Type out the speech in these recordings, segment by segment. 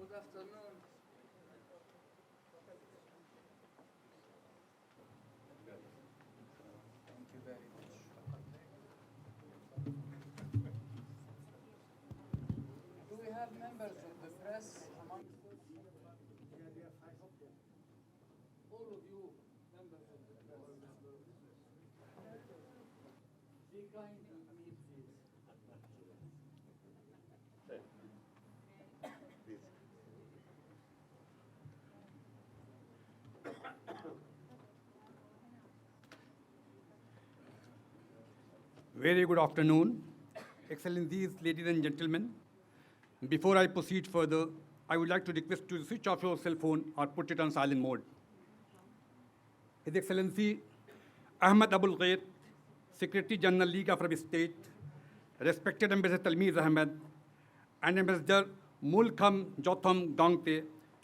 Good afternoon. Thank you very much. Do we have members of the press amongst us? All of you, members of the press. Be kind to me, please. Very good afternoon, Excellencies, ladies and gentlemen. Before I proceed further, I would like to request you to switch off your cell phone or put it on silent mode. His Excellency Ahmed Aboul Gheit, Secretary General League of Arab States, respected Ambassador Talmiz Ahmed, and Ambassador Mulkham Jotham Gangte,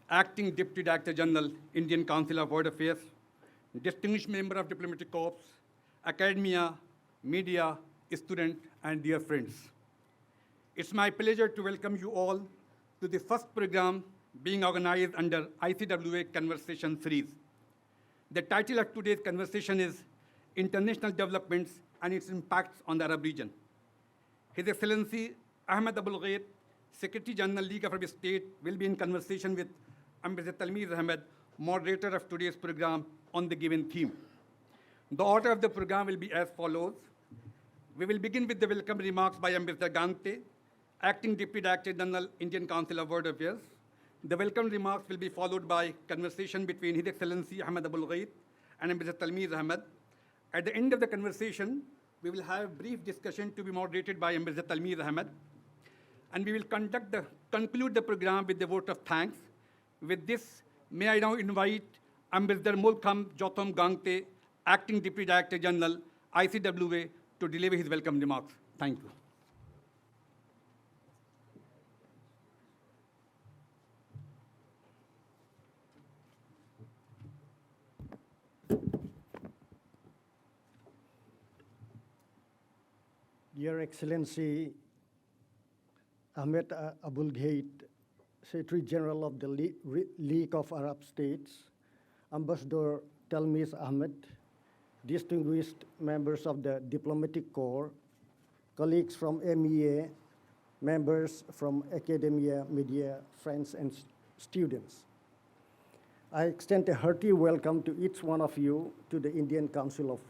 Acting Deputy Director General, Indian Council of World Affairs, distinguished member of Diplomatic Corps, academia, media, student, and dear friends. It's my pleasure to welcome you all to the first program being organized under ICWA Conversation Series. The title of today's conversation is International Developments and its Impacts on the Arab Region. His Excellency Ahmed Aboul Gheit, Secretary General League of Arab States, will be in conversation with Ambassador Talmiz Ahmed, moderator of today's program, on the given theme. The order of the program will be as follows. We will begin with the welcome remarks by Ambassador Gangte, Acting Deputy Director General, Indian Council of World Affairs. The welcome remarks will be followed by conversation between His Excellency Ahmed Aboul Gheit and Ambassador Talmiz Ahmed. At the end of the conversation, we will have a brief discussion to be moderated by Ambassador Talmiz Ahmed. And we will conclude the program with the vote of thanks. With this, may I now invite Ambassador Mulkham Jotham Gangte, Acting Deputy Director General, ICWA, to deliver his welcome remarks. Thank you. Your Excellency Ahmed Aboul Gheit, Secretary General of the League of Arab States, Ambassador Talmiz Ahmed, distinguished members of the Diplomatic Corps, colleagues from MEA, members from academia, media, friends, and students. I extend a hearty welcome to each one of you to the Indian Council of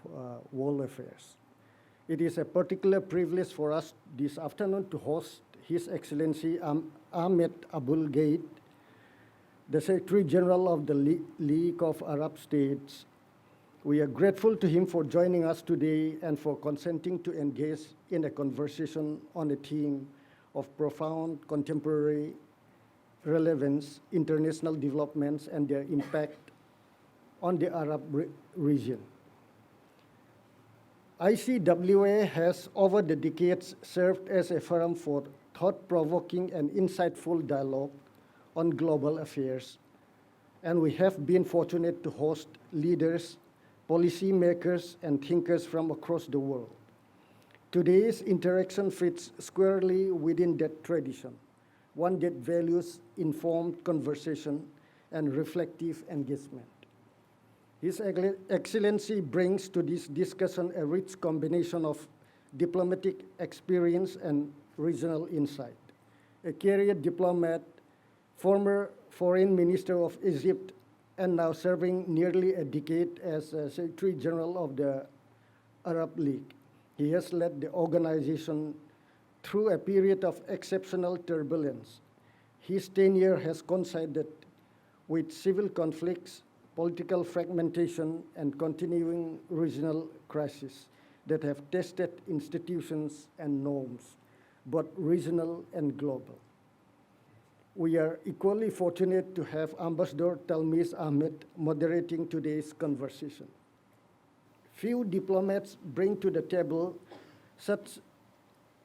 World Affairs. It is a particular privilege for us this afternoon to host His Excellency Ahmed Aboul Gheit, the Secretary General of the League of Arab States. We are grateful to him for joining us today and for consenting to engage in a conversation on a theme of profound contemporary relevance, international developments, and their impact on the Arab region. ICWA has, over the decades, served as a forum for thought-provoking and insightful dialogue on global affairs, and we have been fortunate to host leaders, policymakers, and thinkers from across the world. Today's interaction fits squarely within that tradition, one that values informed conversation and reflective engagement. His Excellency brings to this discussion a rich combination of diplomatic experience and regional insight. A career diplomat, former Foreign Minister of Egypt, and now serving nearly a decade as Secretary General of the Arab League. He has led the organization through a period of exceptional turbulence. His tenure has coincided with civil conflicts, political fragmentation, and continuing regional crises that have tested institutions and norms, both regional and global. We are equally fortunate to have Ambassador Talmiz Ahmed moderating today's conversation. Few diplomats bring to the table such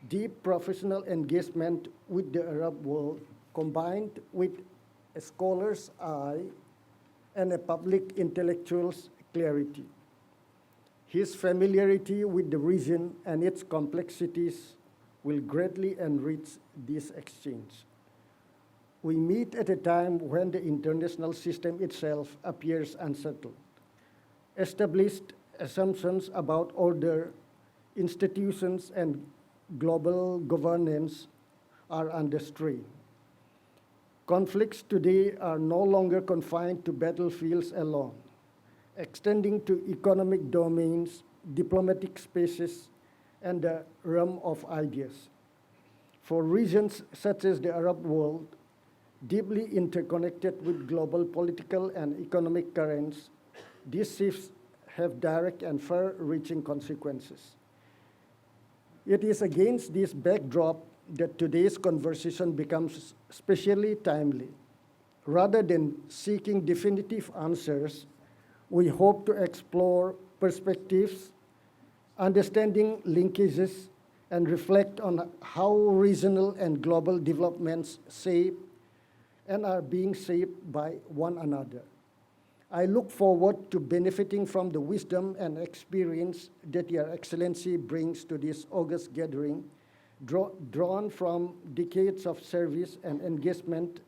deep professional engagement with the Arab world, combined with a scholar's eye and a public intellectual's clarity. His familiarity with the region and its complexities will greatly enrich this exchange. We meet at a time when the international system itself appears unsettled. Established assumptions about order, institutions, and global governance are under strain. Conflicts today are no longer confined to battlefields alone, extending to economic domains, diplomatic spaces, and the realm of ideas. For reasons such as the Arab world, deeply interconnected with global political and economic currents, these shifts have direct and far-reaching consequences. It is against this backdrop that today's conversation becomes especially timely. Rather than seeking definitive answers, we hope to explore perspectives, understanding linkages, and reflect on how regional and global developments shape and are being shaped by one another. I look forward to benefiting from the wisdom and experience that Your Excellency brings to this august gathering, drawn from decades of service and engagement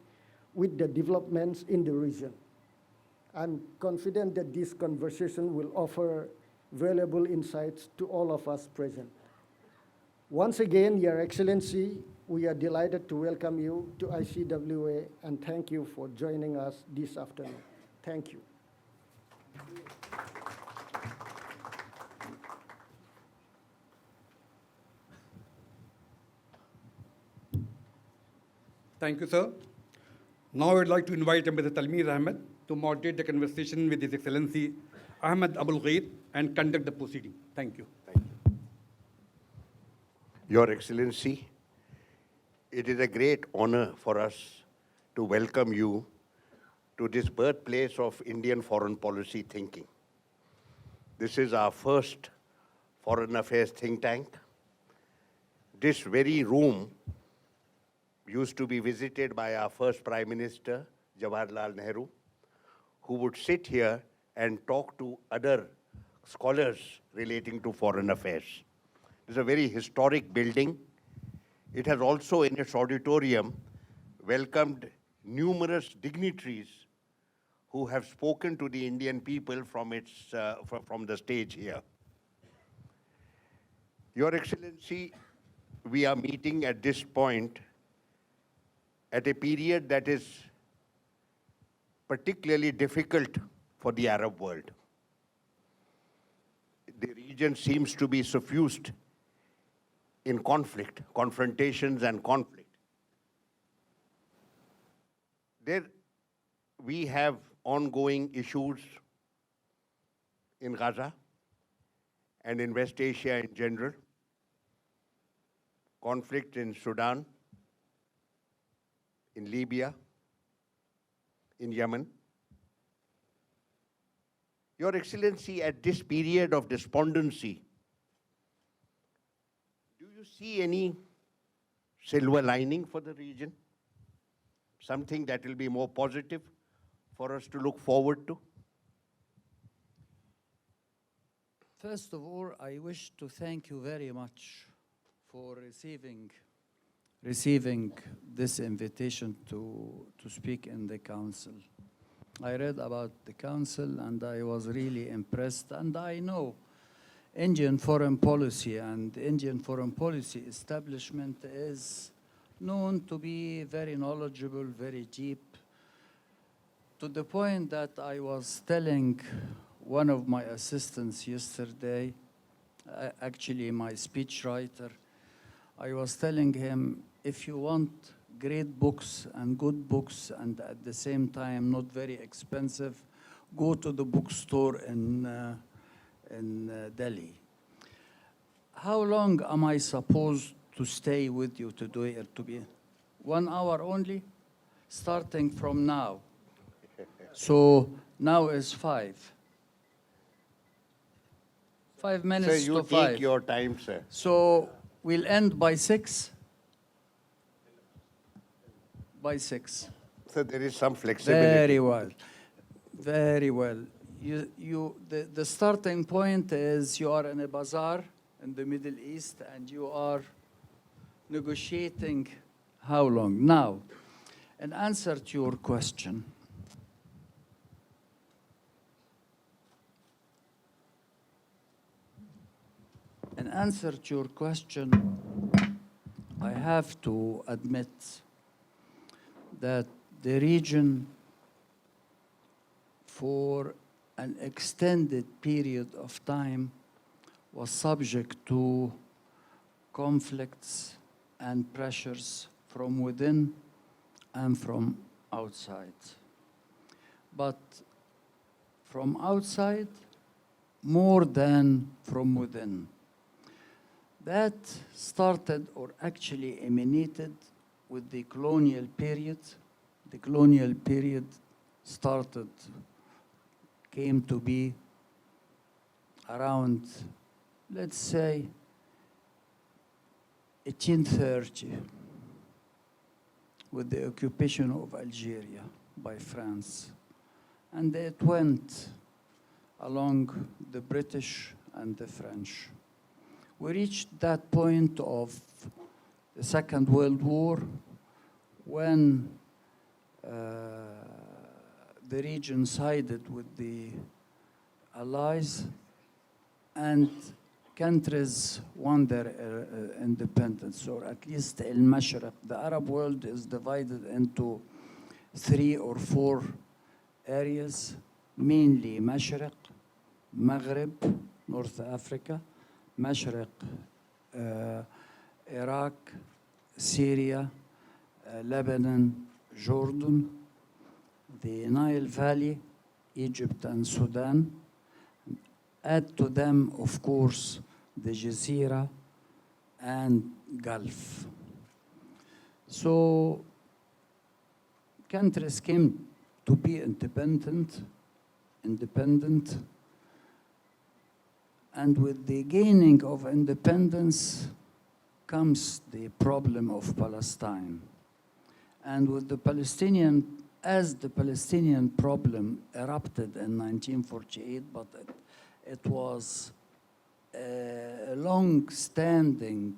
with the developments in the region. I'm confident that this conversation will offer valuable insights to all of us present. Once again, Your Excellency, we are delighted to welcome you to ICWA and thank you for joining us this afternoon. Thank you. Thank you, sir. Now I would like to invite Ambassador Talmir Ahmed to moderate the conversation with His Excellency Ahmed Aboul Gheit and conduct the proceeding. Thank you. Thank you. Your Excellency, it is a great honor for us to welcome you to this birthplace of Indian foreign policy thinking. This is our first foreign affairs think tank. This very room used to be visited by our first Prime Minister, Jawaharlal Nehru, who would sit here and talk to other scholars relating to foreign affairs. It's a very historic building. It has also in its auditorium welcomed numerous dignitaries who have spoken to the Indian people from the stage here. Your Excellency, we are meeting at this point at a period that is particularly difficult for the Arab world. The region seems to be suffused in conflict, confrontations and conflict. There we have ongoing issues in Gaza and in West Asia in general, conflict in Sudan, in Libya, in Yemen. Your Excellency, at this period of despondency, do you see any silver lining for the region? Something that will be more positive for us to look forward to? First of all, I wish to thank you very much for receiving this invitation to speak in the council. I read about the council and I was really impressed, and I know Indian foreign policy and Indian foreign policy establishment is known to be very knowledgeable, very deep, to the point that I was telling one of my assistants yesterday, actually my speechwriter, I was telling him, if you want great books and good books and at the same time not very expensive, go to the bookstore in Delhi. How long am I supposed to stay with you to do it? To be 1 hour only, starting from now. So now is 5. 5 minutes Sir, you to 5. take your time, sir. So we'll end by 6. By 6. So there is some flexibility. Very well. Very well. The starting point is you are in a bazaar in the Middle East and you are negotiating how long? Now, In answer to your question, I have to admit that the region, for an extended period of time, was subject to conflicts and pressures from within and from outside. But from outside, more than from within. That started, or actually emanated, with the colonial period. The colonial period came to be around, let's say, 1830, with the occupation of Algeria by France. And it went along the British and the French. We reached that point of the Second World War when the region sided with the Allies and countries won their independence, or at least al-Mashriq. The Arab world is divided into 3 or 4 areas, mainly Mashriq, Maghreb, North Africa, Mashriq, Iraq, Syria, Lebanon, Jordan, the Nile Valley, Egypt and Sudan. Add to them, of course, the Jazeera and Gulf. So countries came to be independent, and with the gaining of independence comes the problem of Palestine. And with the as the Palestinian problem erupted in 1948, but it was a long-standing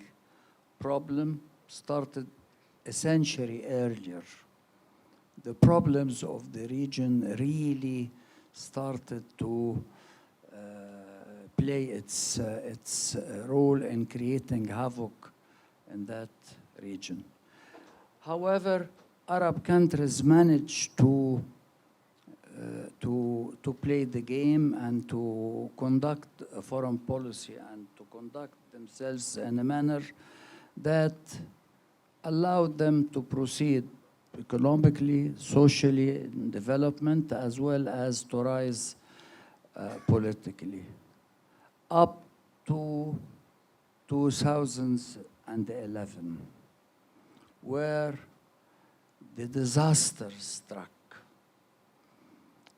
problem, started a century earlier. The problems of the region really started to play its role in creating havoc in that region. However, Arab countries managed to play the game and to conduct a foreign policy and to conduct themselves in a manner that allowed them to proceed economically, socially, in development, as well as to rise politically. Up to 2011, where the disaster struck.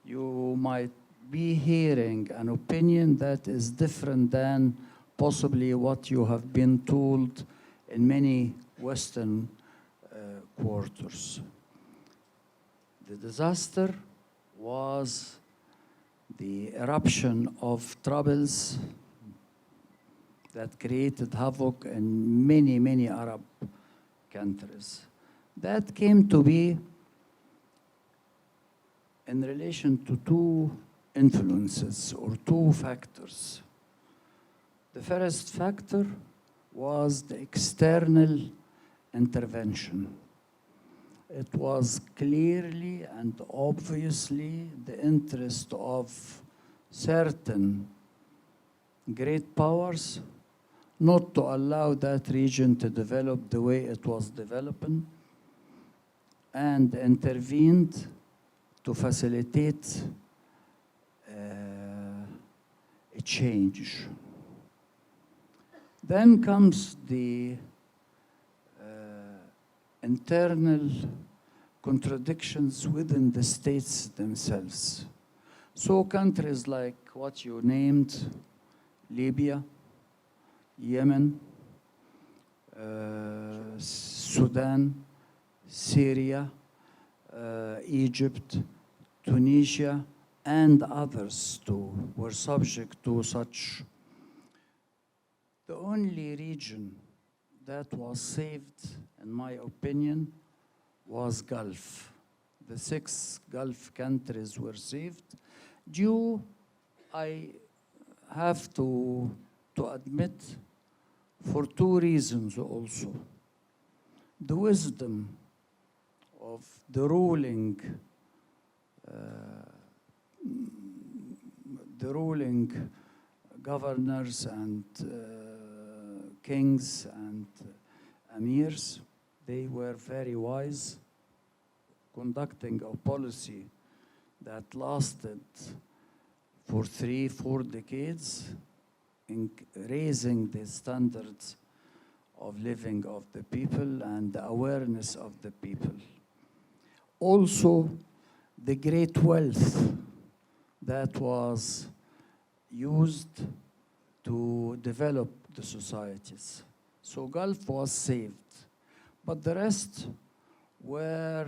You might be hearing an opinion that is different than possibly what you have been told in many Western quarters. The disaster was the eruption of troubles that created havoc in many, many Arab countries. That came to be in relation to 2 influences or 2 factors. The first factor was the external intervention. It was clearly and obviously the interest of certain great powers not to allow that region to develop the way it was developing, and intervened to facilitate a change. Then comes the internal contradictions within the states themselves. So countries like what you named, Libya, Yemen, Sudan, Syria, Egypt, Tunisia, and others too were subject to such. The only region that was saved, in my opinion, was Gulf. The 6 Gulf countries were saved due, I have to admit, for 2 reasons also. The wisdom of the ruling governors and kings and emirs. They were very wise, conducting a policy that lasted for 3-4 decades, in raising the standards of living of the people and the awareness of the people. Also, the great wealth that was used to develop the societies. So Gulf was saved, but the rest were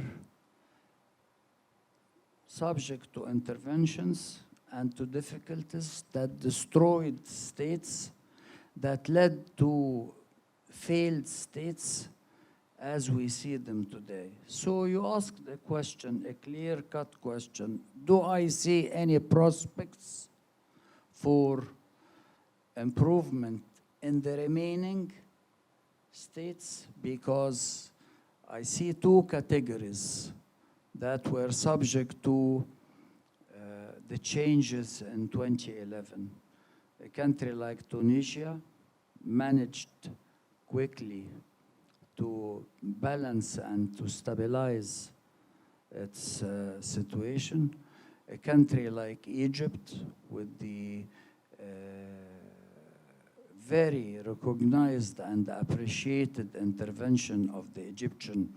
subject to interventions and to difficulties that destroyed states, that led to failed states as we see them today. So you asked a question, a clear-cut question. Do I see any prospects for improvement in the remaining states? Because I see 2 categories that were subject to the changes in 2011. A country like Tunisia managed quickly to balance and to stabilize its situation. A country like Egypt, with the very recognized and appreciated intervention of the Egyptian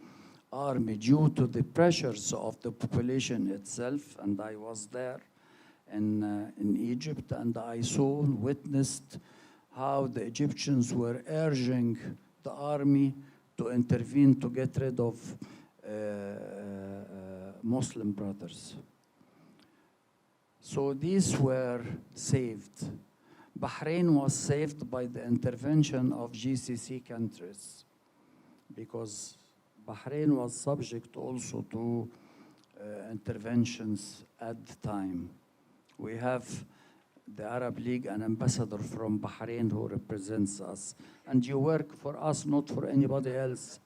army due to the pressures of the population itself, and I was there in Egypt, and I saw and witnessed how the Egyptians were urging the army to intervene to get rid of Muslim brothers. So these were saved. Bahrain was saved by the intervention of GCC countries, because Bahrain was subject also to interventions at the time. We have the Arab League, an ambassador from Bahrain who represents us. And you work for us, not for anybody else.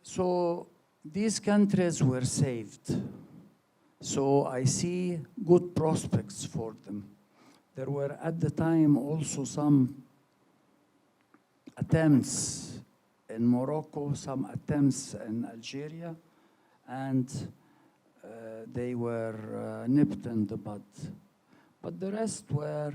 So these countries were saved. So I see good prospects for them. There were at the time also some attempts in Morocco, some attempts in Algeria, and they were nipped in the bud. But the rest were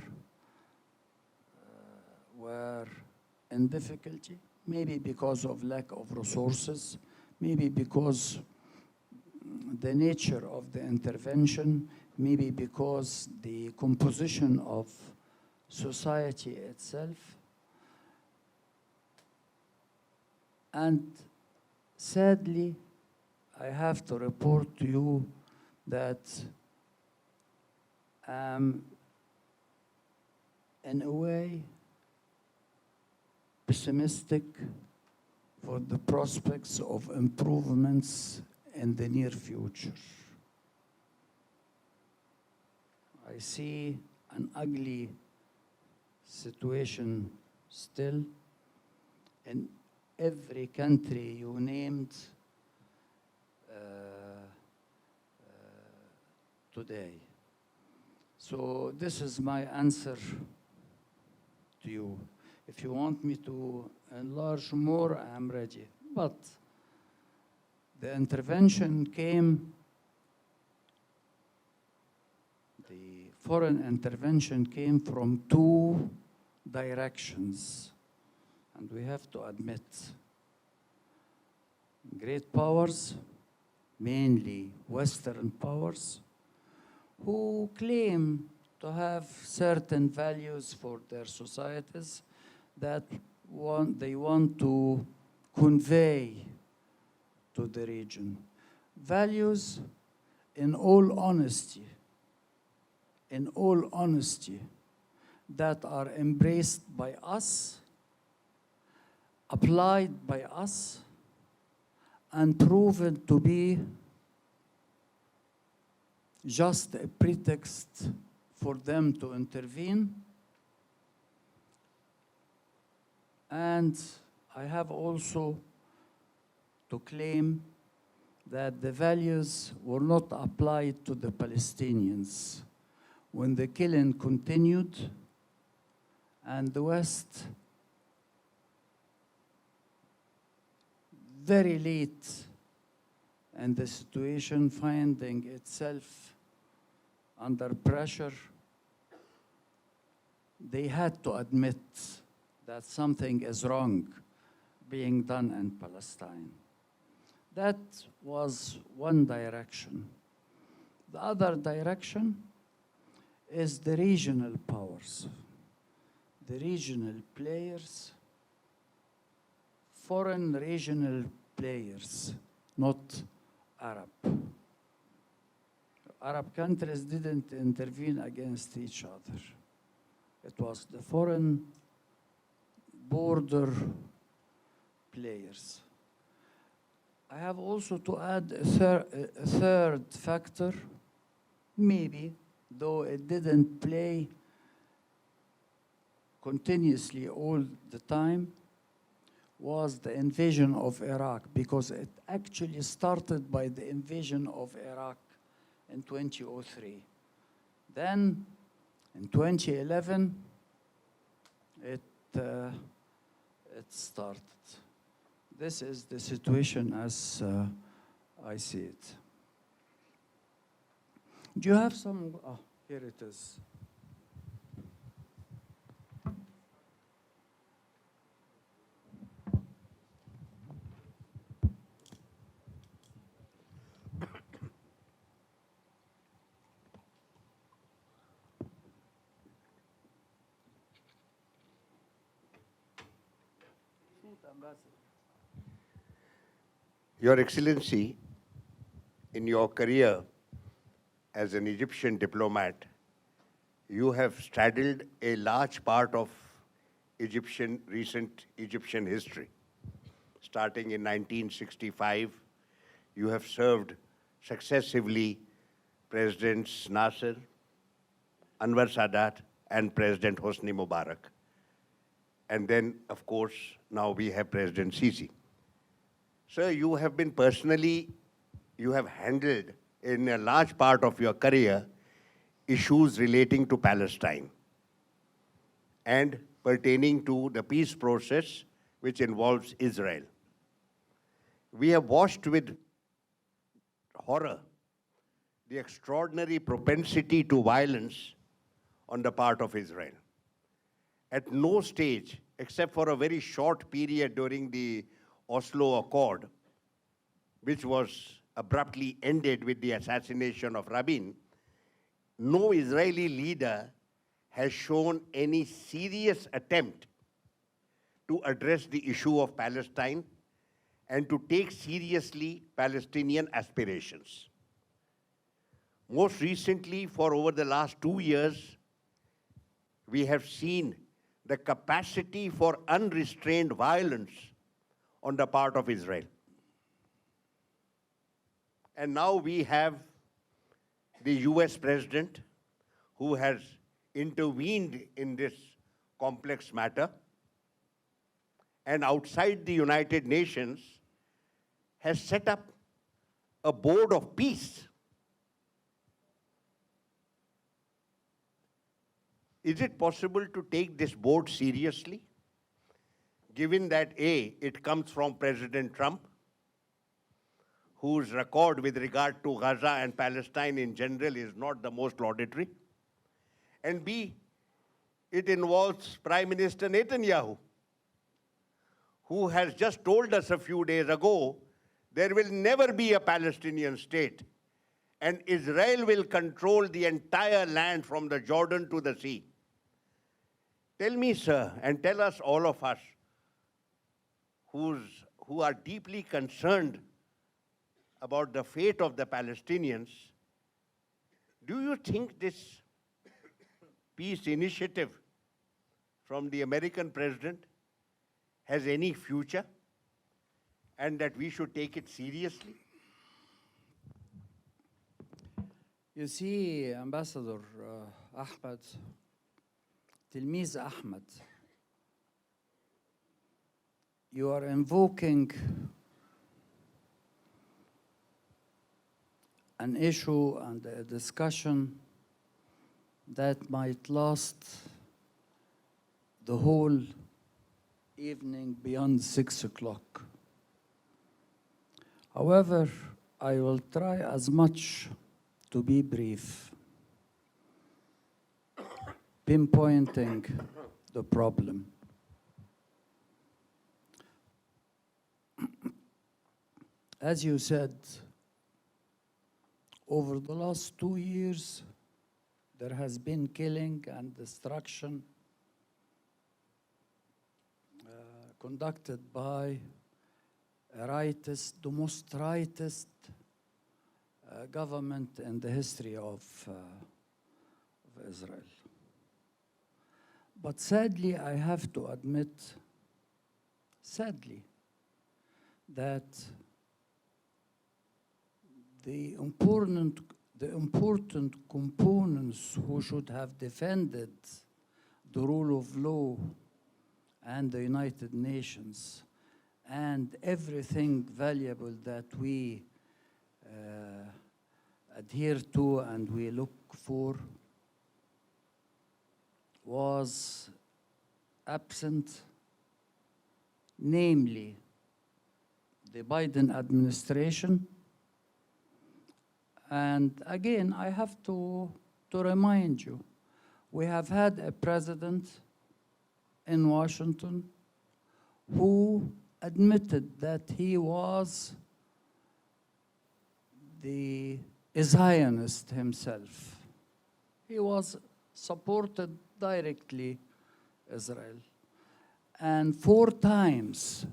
in difficulty, maybe because of lack of resources, maybe because the nature of the intervention, maybe because the composition of society itself. And sadly, I have to report to you that in a way, pessimistic for the prospects of improvements in the near future. I see an ugly situation still in every country you named today. So this is my answer to you. If you want me to enlarge more, I am ready. But the intervention came, the foreign intervention came from 2 directions. And we have to admit, great powers, mainly Western powers, who claim to have certain values for their societies that they want to convey to the region. Values, in all honesty, that are embraced by us applied by us and proven to be just a pretext for them to intervene. And I have also to claim that the values were not applied to the Palestinians when the killing continued and the West very late in the situation finding itself under pressure, they had to admit that something is wrong being done in Palestine. That was one direction. The other direction is the regional powers, the regional players, foreign regional players, not Arab. Arab countries didn't intervene against each other. It was the foreign border players. I have also to add a third factor, maybe, though it didn't play continuously all the time, was the invasion of Iraq, because it actually started by the invasion of Iraq in 2003. Then, in 2011, it started. This is the situation as I see it. Do you have some? Oh, here it is. Your Excellency, in your career as an Egyptian diplomat, you have straddled a large part of recent Egyptian history. Starting in 1965, you have served successively Presidents Nasser, Anwar Sadat, and President Hosni Mubarak. And then, of course, now we have President Sisi. Sir, you have been you have handled in a large part of your career issues relating to Palestine and pertaining to the peace process which involves Israel. We have watched with horror the extraordinary propensity to violence on the part of Israel. At no stage, except for a very short period during the Oslo Accord, which was abruptly ended with the assassination of Rabin, no Israeli leader has shown any serious attempt to address the issue of Palestine and to take seriously Palestinian aspirations. Most recently, for over the last 2 years, we have seen the capacity for unrestrained violence on the part of Israel. And now we have the US president who has intervened in this complex matter, and outside the United Nations has set up a board of peace. Is it possible to take this board seriously, given that A, it comes from President Trump, whose record with regard to Gaza and Palestine in general is not the most laudatory, and B, it involves Prime Minister Netanyahu, who has just told us a few days ago there will never be a Palestinian state, and Israel will control the entire land from the Jordan to the sea. Tell me, sir, and tell us, all of us, who are deeply concerned about the fate of the Palestinians, do you think this peace initiative from the American president has any future and that we should take it seriously? You see, Ambassador Ahmed, Tilmiz Ahmed, you are invoking an issue and a discussion that might last the whole evening beyond 6 o'clock. However, I will try as much to be brief, pinpointing the problem. As you said, over the last 2 years, there has been killing and destruction conducted by a rightist, the most rightist government in the history of Israel. But sadly, I have to admit, sadly, that the important components who should have defended the rule of law and the United Nations and everything valuable that we adhere to and we look for was absent, namely the Biden administration. And again, I have to remind you, we have had a president in Washington who admitted that he was the Zionist himself. He was supported directly Israel. And four times,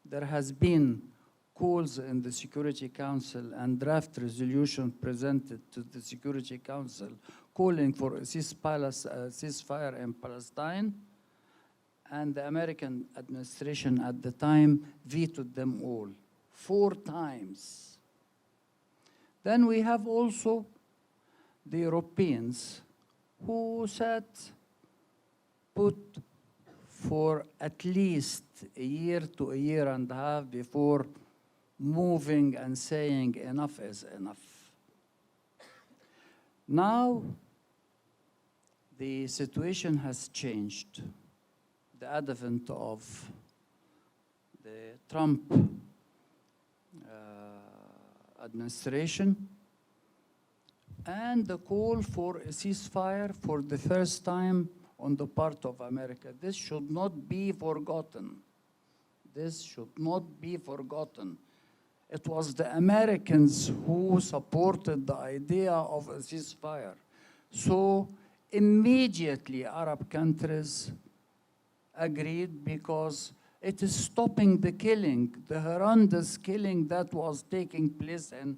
there has been calls in the Security Council and draft resolution presented to the Security Council calling for a ceasefire in Palestine, and the American administration at the time vetoed them all, 4 times. Then we have also the Europeans who sat put for at least a year to a year and a half before moving and saying enough is enough. Now, the situation has changed. The advent of the Trump administration and the call for a ceasefire for the first time on the part of America. This should not be forgotten. This should not be forgotten. It was the Americans who supported the idea of a ceasefire. So immediately Arab countries agreed because it is stopping the killing, the horrendous killing that was taking place in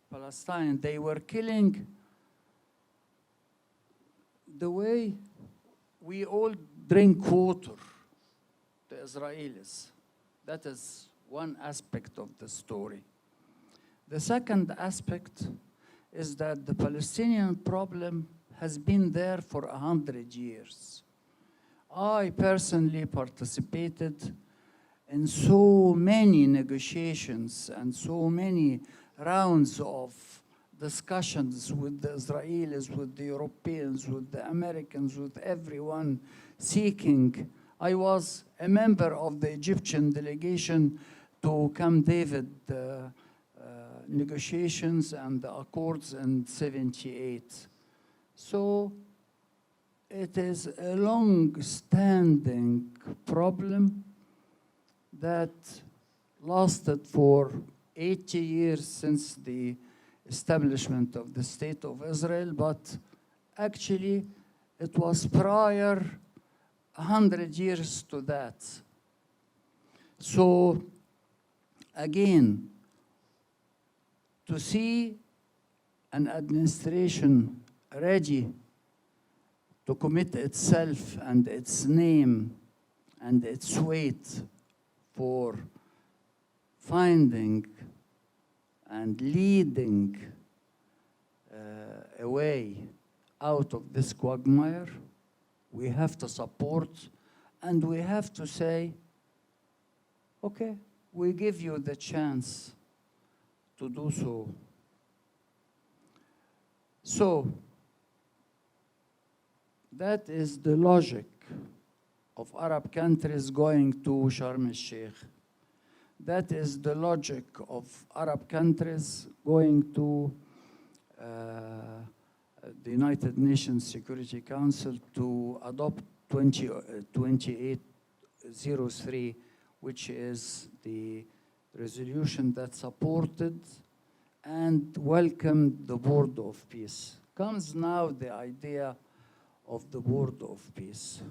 Palestine. They were killing the way we all drink water, the Israelis. That is one aspect of the story. The second aspect is that the Palestinian problem has been there for 100 years. I personally participated in so many negotiations and so many rounds of discussions with the Israelis, with the Europeans, with the Americans, with everyone seeking. I was a member of the Egyptian delegation to Camp David negotiations and the accords in '78. So it is a long-standing problem that lasted for 80 years since the establishment of the State of Israel, but actually it was prior 100 years to that. So again, to see an administration ready to commit itself and its name and its weight for finding and leading a way out of this quagmire, we have to support, and we have to say, okay, we give you the chance to do so. So, that is the logic of Arab countries going to Sharm el-Sheikh. That is the logic of Arab countries going to the United Nations Security Council to adopt 2803, which is the resolution that supported and welcomed the Board of Peace. Comes now the idea of the Board of Peace.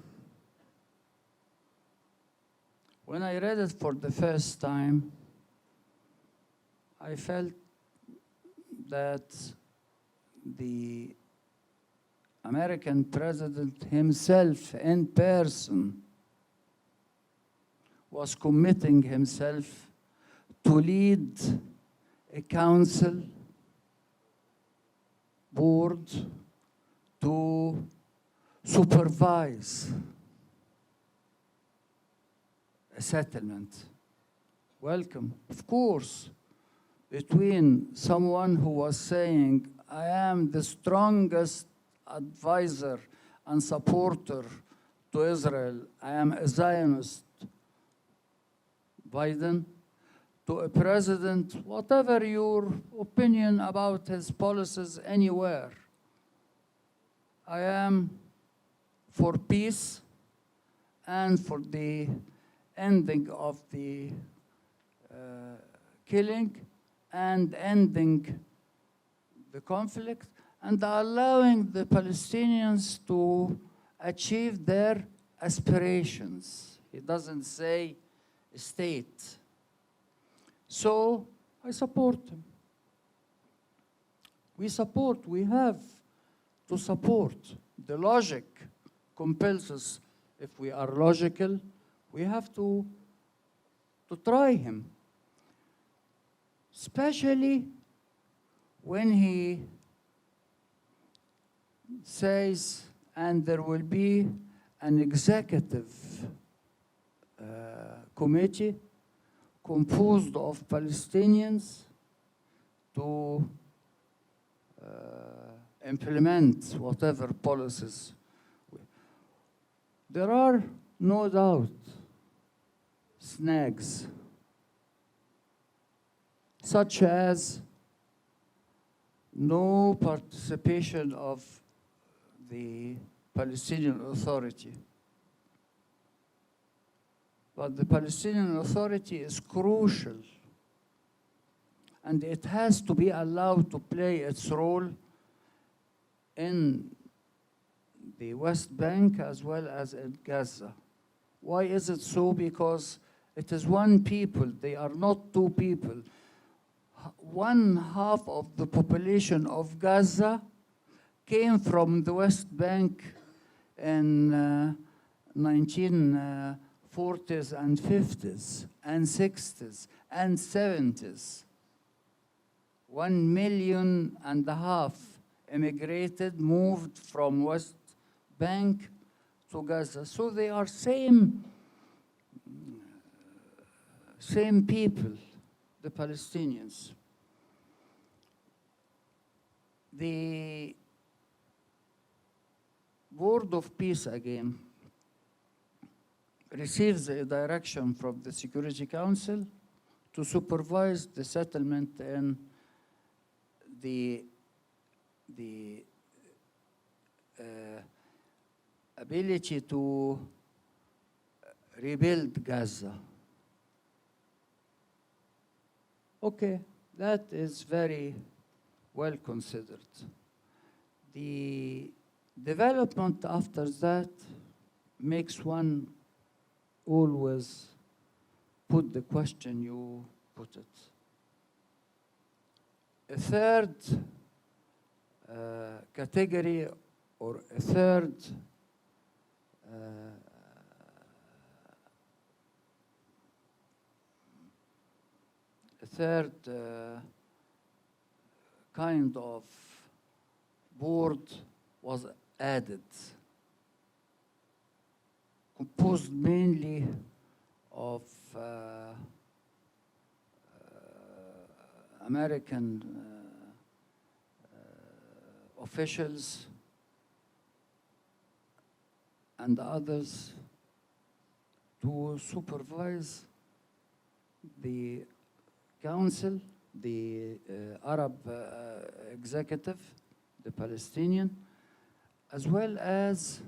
When I read it for the first time, I felt that the American president himself in person was committing himself to lead a council, board, to supervise a settlement. Welcome, of course, between someone who was saying, I am the strongest advisor and supporter to Israel, I am a Zionist, Biden, to a president, whatever your opinion about his policies anywhere, I am for peace and for the ending of the killing and ending the conflict and allowing the Palestinians to achieve their aspirations. He doesn't say state. So I support him. We have to support. The logic compels us, if we are logical, we have to try him. Especially when he says, and there will be an executive committee composed of Palestinians to implement whatever policies. There are no doubt snags, such as no participation of the Palestinian Authority. But the Palestinian Authority is crucial, and it has to be allowed to play its role in the West Bank as well as in Gaza. Why is it so? Because it is one people, they are not two people. 1/2 of the population of Gaza came from the West Bank in 1940s and 50s and 60s and 70s. 1.5 million immigrated, moved from West Bank to Gaza. So they are same people, the Palestinians. The Board of Peace, again, receives a direction from the Security Council to supervise the settlement and the ability to rebuild Gaza. Okay, that is very well considered. The development after that makes one always put the question you put it. A third category or a third third kind of board was added, composed mainly of American officials and others to supervise the council, the Arab executive, the Palestinian, as well as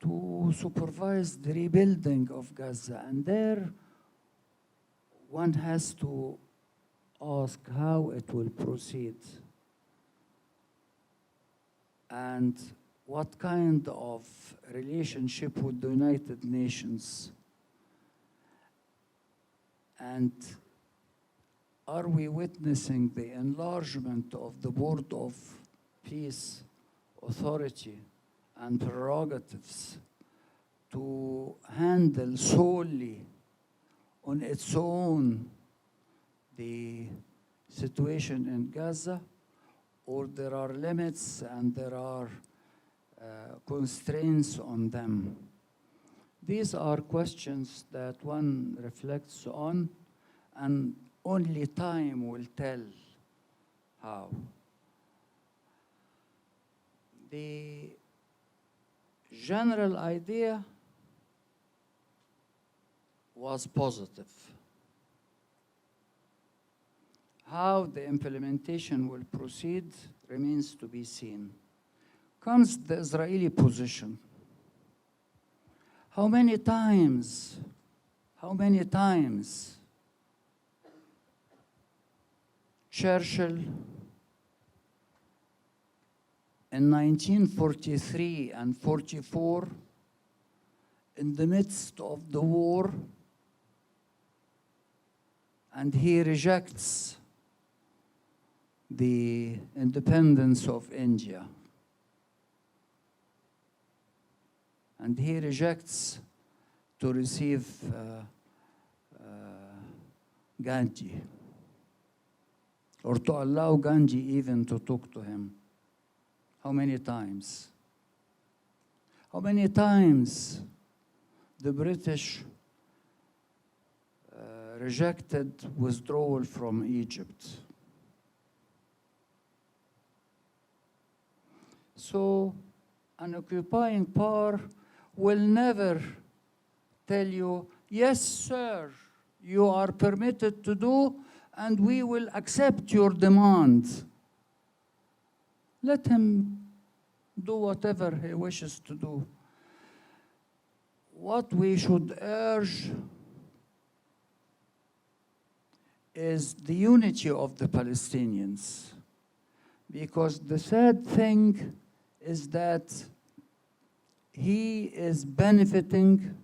to supervise the rebuilding of Gaza. And there one has to ask how it will proceed and what kind of relationship with the United Nations, and are we witnessing the enlargement of the Board of Peace authority and prerogatives to handle solely on its own the situation in Gaza, or there are limits and there are constraints on them? These are questions that one reflects on, and only time will tell how. The general idea was positive. How the implementation will proceed remains to be seen. Comes the Israeli position. How many times Churchill in 1943 and 44, in the midst of the war, and he rejects the independence of India. And he rejects to receive Gandhi, or to allow Gandhi even to talk to him. How many times? How many times the British rejected withdrawal from Egypt? So an occupying power will never tell you, yes, sir, you are permitted to do, and we will accept your demand. Let him do whatever he wishes to do. What we should urge is the unity of the Palestinians, because the sad thing is that he is benefiting,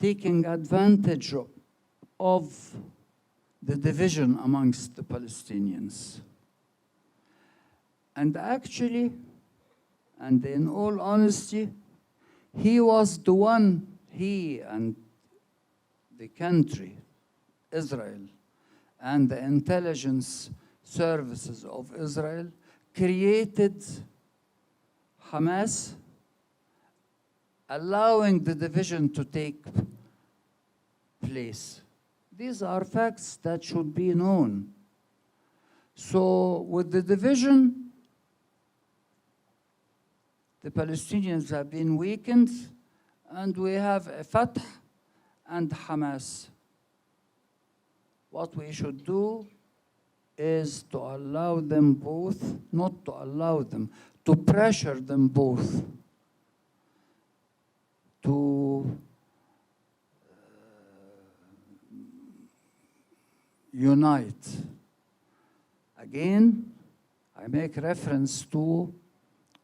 taking advantage of the division amongst the Palestinians. And actually, and in all honesty, he was the one, he and the country, Israel, and the intelligence services of Israel created Hamas, allowing the division to take place. These are facts that should be known. So with the division, the Palestinians have been weakened, and we have a Fatah and Hamas. What we should do is to allow them both, not to allow them, to pressure them both to unite. Again, I make reference to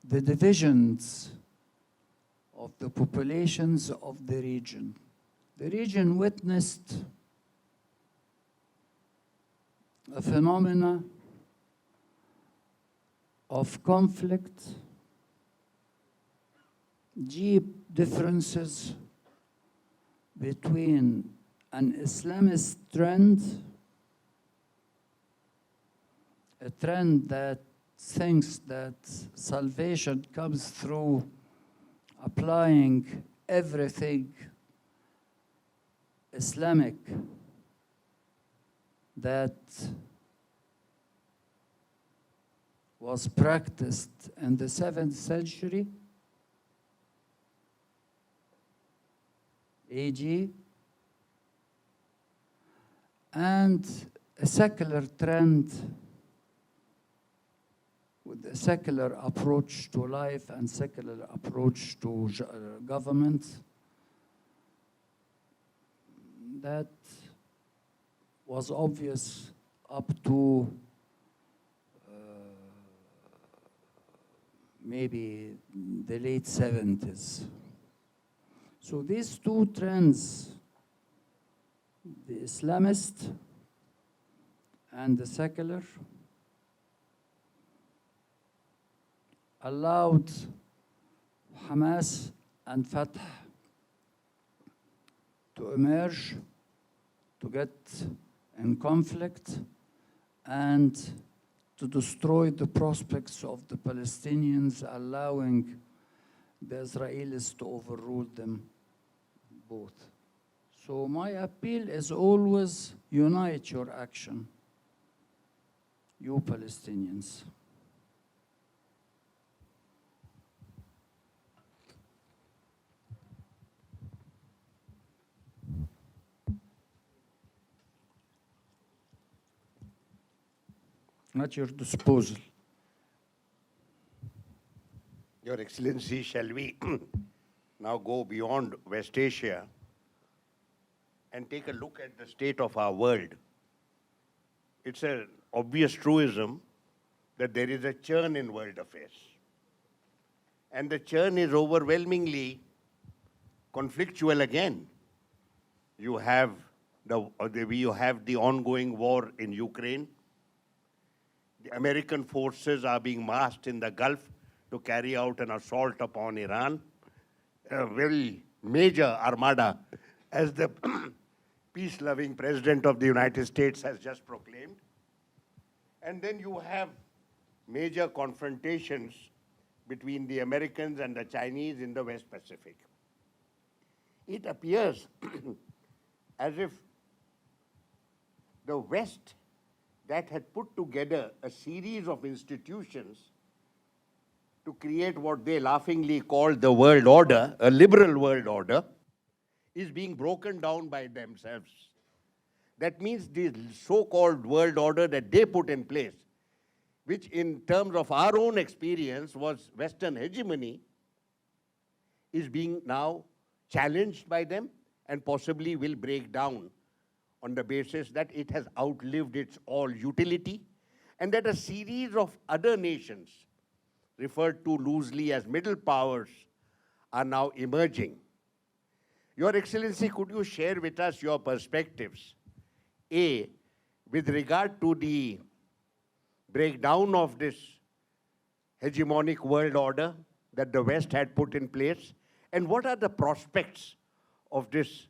the divisions of the populations of the region. The region witnessed a phenomena of conflict, deep differences between an Islamist trend, a trend that thinks that salvation comes through applying everything Islamic that was practiced in the 7th century AG, and a secular trend with a secular approach to life and secular approach to government that was obvious up to maybe the late 70s. So these two trends, the Islamist and the secular, allowed Hamas and Fatah to emerge, to get in conflict, and to destroy the prospects of the Palestinians, allowing the Israelis to overrule them both. So my appeal is always unite your action, you Palestinians. At your disposal. Your Excellency, shall we now go beyond West Asia and take a look at the state of our world? It's an obvious truism that there is a churn in world affairs. And the churn is overwhelmingly conflictual again. You have the ongoing war in Ukraine. The American forces are being massed in the Gulf to carry out an assault upon Iran, a very major armada, as the peace-loving President of the United States has just proclaimed. And then you have major confrontations between the Americans and the Chinese in the West Pacific. It appears as if the West, that had put together a series of institutions to create what they laughingly called the world order, a liberal world order, is being broken down by themselves. That means the so-called world order that they put in place, which in terms of our own experience was Western hegemony, is being now challenged by them and possibly will break down on the basis that it has outlived its all utility, and that a series of other nations, referred to loosely as middle powers, are now emerging. Your Excellency, could you share with us your perspectives, A, with regard to the breakdown of this hegemonic world order that the West had put in place, and what are the prospects of this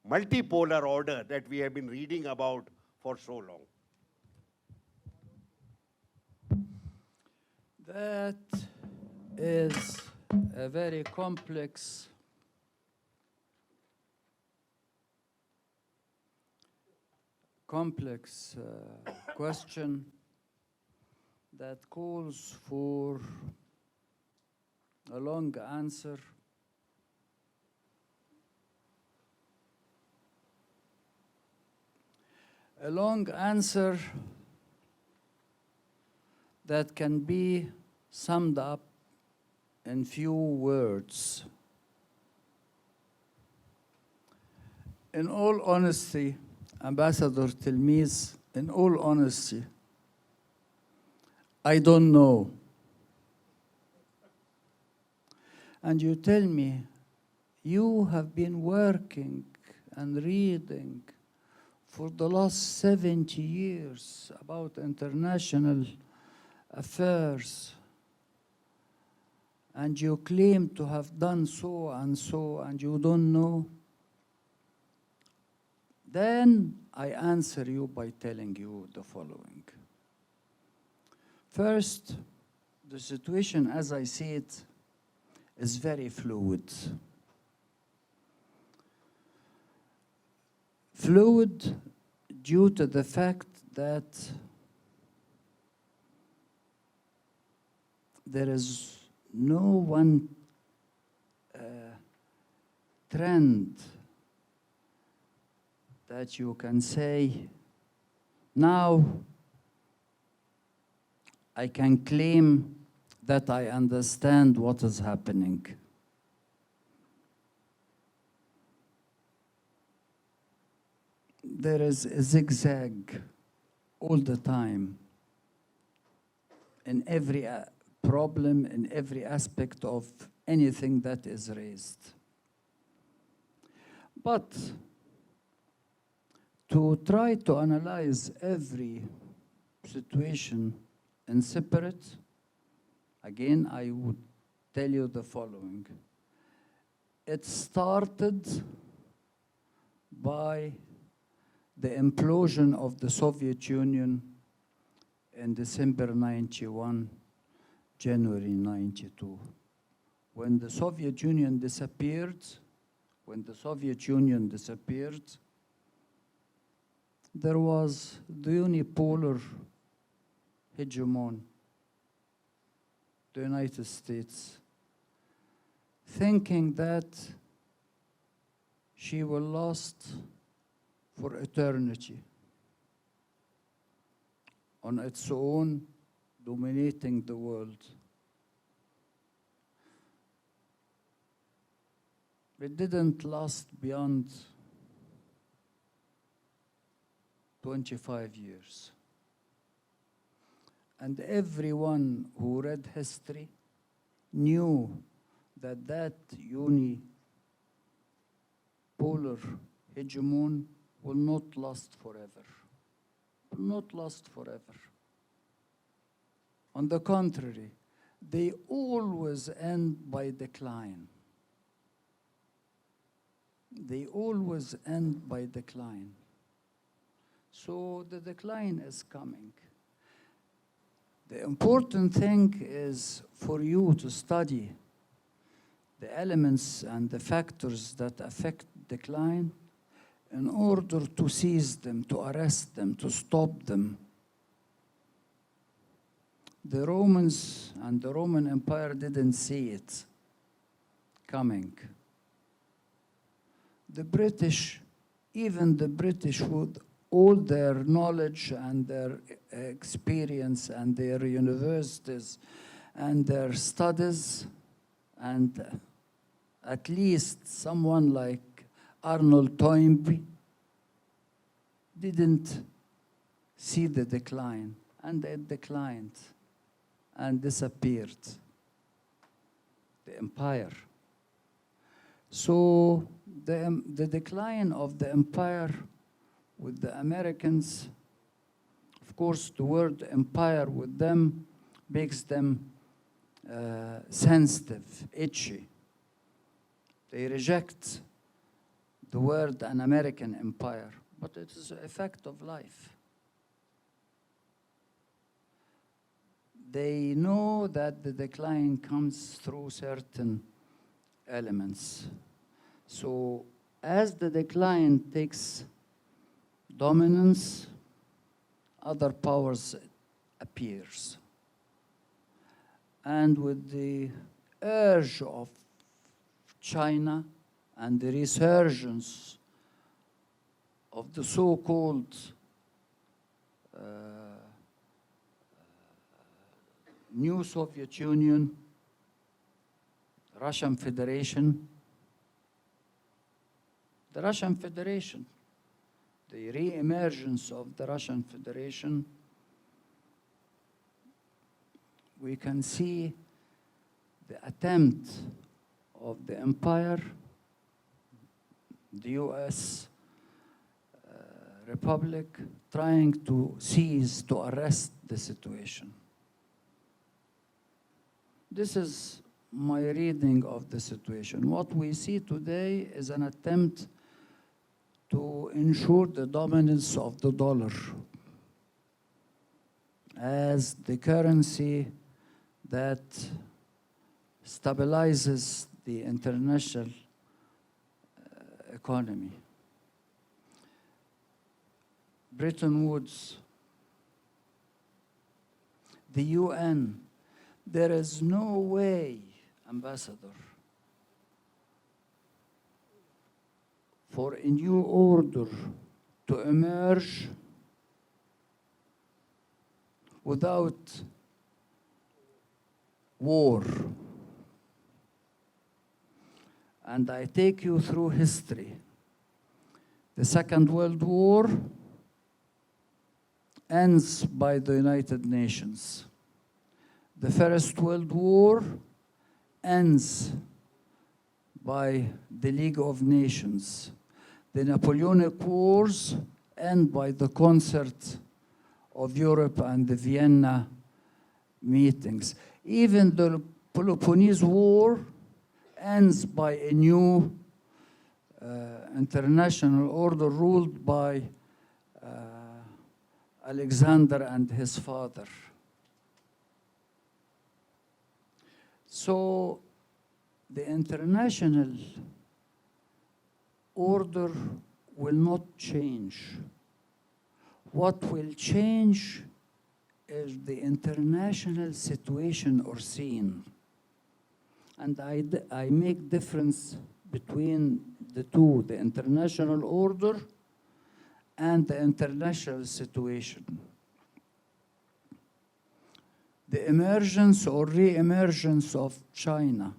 multipolar order that we have been reading about for so long? That is a very complex question that calls for a long answer. A long answer that can be summed up in few words. In all honesty, Ambassador Tilmiz, in all honesty, I don't know. And you tell me, you have been working and reading for the last 70 years about international affairs, and you claim to have done so and so, and you don't know. Then I answer you by telling you the following. First, the situation as I see it is very fluid. Fluid due to the fact that there is no one trend that you can say, now I can claim that I understand what is happening. There is a zigzag all the time in every problem, in every aspect of anything that is raised. But to try to analyze every situation in separate, again, I would tell you the following. It started by the implosion of the Soviet Union in December 91, January 92. When the Soviet Union disappeared, there was the unipolar hegemon, the United States, thinking that she will last for eternity on its own, dominating the world. It didn't last beyond 25 years. And everyone who read history knew that that unipolar hegemon will not last forever. Will not last forever. On the contrary, they always end by decline. They always end by decline. So the decline is coming. The important thing is for you to study the elements and the factors that affect decline in order to seize them, to arrest them, to stop them. The Romans and the Roman Empire didn't see it coming. The British, even the British with all their knowledge and their experience and their universities and their studies, and at least someone like Arnold Toynbee didn't see the decline, and it declined and disappeared, the empire. So the decline of the empire with the Americans, of course, the word empire with them makes them sensitive, itchy. They reject the word an American empire, but it is a fact of life. They know that the decline comes through certain elements. So as the decline takes dominance, other powers appears. And with the urge of China and the resurgence of the so-called new Soviet Union, Russian Federation, the Russian Federation, the re-emergence of the Russian Federation, we can see the attempt of the empire, the US Republic, trying to seize, to arrest the situation. This is my reading of the situation. What we see today is an attempt to ensure the dominance of the dollar as the currency that stabilizes the international economy. Bretton Woods, the UN, there is no way, Ambassador, for a new order to emerge without war. And I take you through history. The Second World War ends by the United Nations. The First World War ends by the League of Nations. The Napoleonic Wars end by the concert of Europe and the Vienna meetings. Even the Peloponnese War ends by a new international order ruled by Alexander and his father. So the international order will not change. What will change is the international situation or scene. And I make difference between the two, the international order and the international situation. The emergence or re-emergence of China,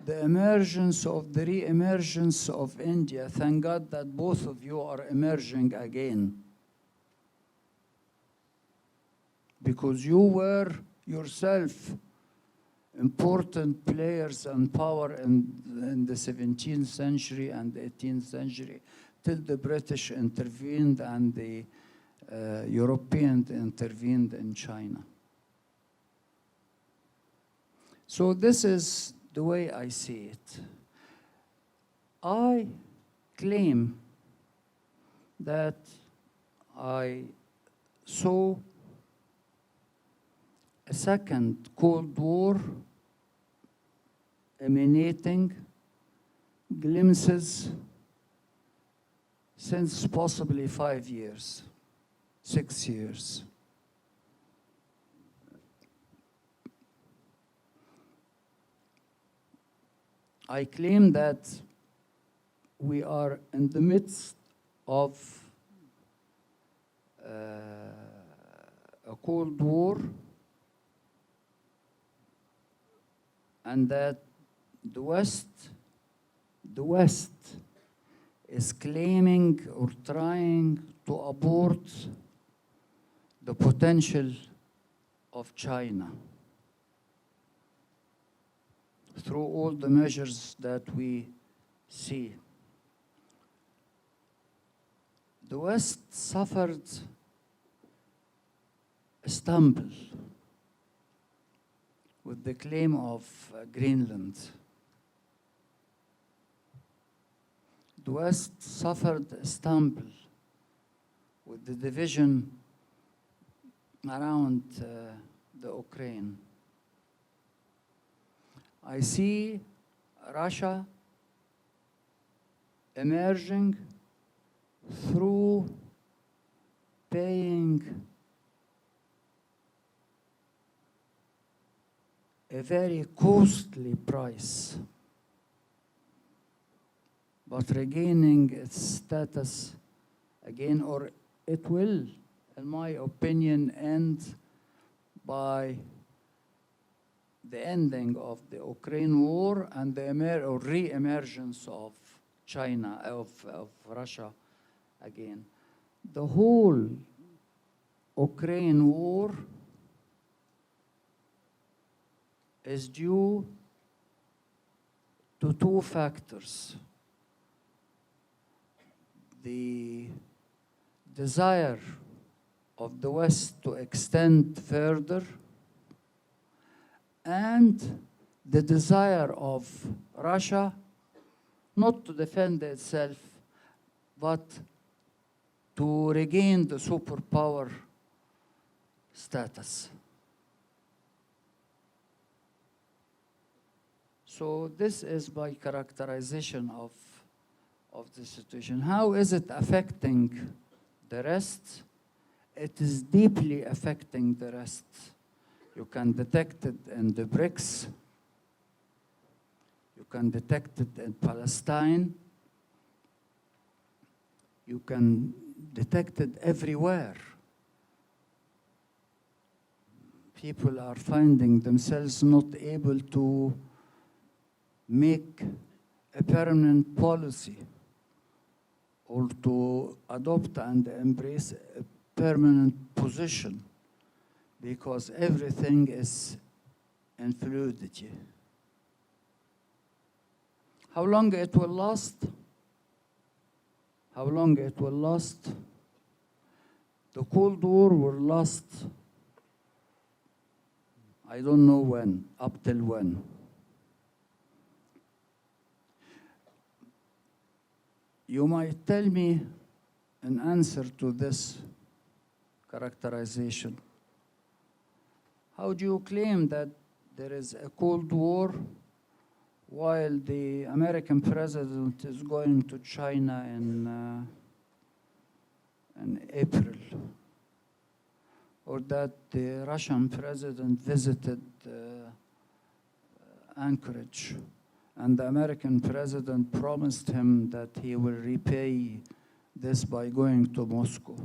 the emergence of the re-emergence of India. Thank God that both of you are emerging again, because you were yourself important players and power in the 17th century and 18th century, till the British intervened and the Europeans intervened in China. So this is the way I see it. I claim that I saw a second Cold War emanating glimpses since possibly 5 years, 6 years. I claim that we are in the midst of a Cold War, and that the West is claiming or trying to abort the potential of China through all the measures that we see. The West suffered a stumble with the claim of Greenland. The West suffered a stumble with the division around the Ukraine. I see Russia emerging through paying a very costly price, but regaining its status again, or it will, in my opinion, end by the ending of the Ukraine war and the re-emergence of China, of Russia again. The whole Ukraine war is due to two factors: the desire of the West to extend further, and the desire of Russia not to defend itself, but to regain the superpower status. So this is my characterization of the situation. How is it affecting the rest? It is deeply affecting the rest. You can detect it in the BRICS. You can detect it in Palestine. You can detect it everywhere. People are finding themselves not able to make a permanent policy or to adopt and embrace a permanent position because everything is in fluidity. How long it will last? How long it will last? The Cold War will last, I don't know when, up till when. You might tell me an answer to this characterization. How do you claim that there is a Cold War while the American president is going to China in April? Or that the Russian president visited Anchorage, and the American president promised him that he will repay this by going to Moscow.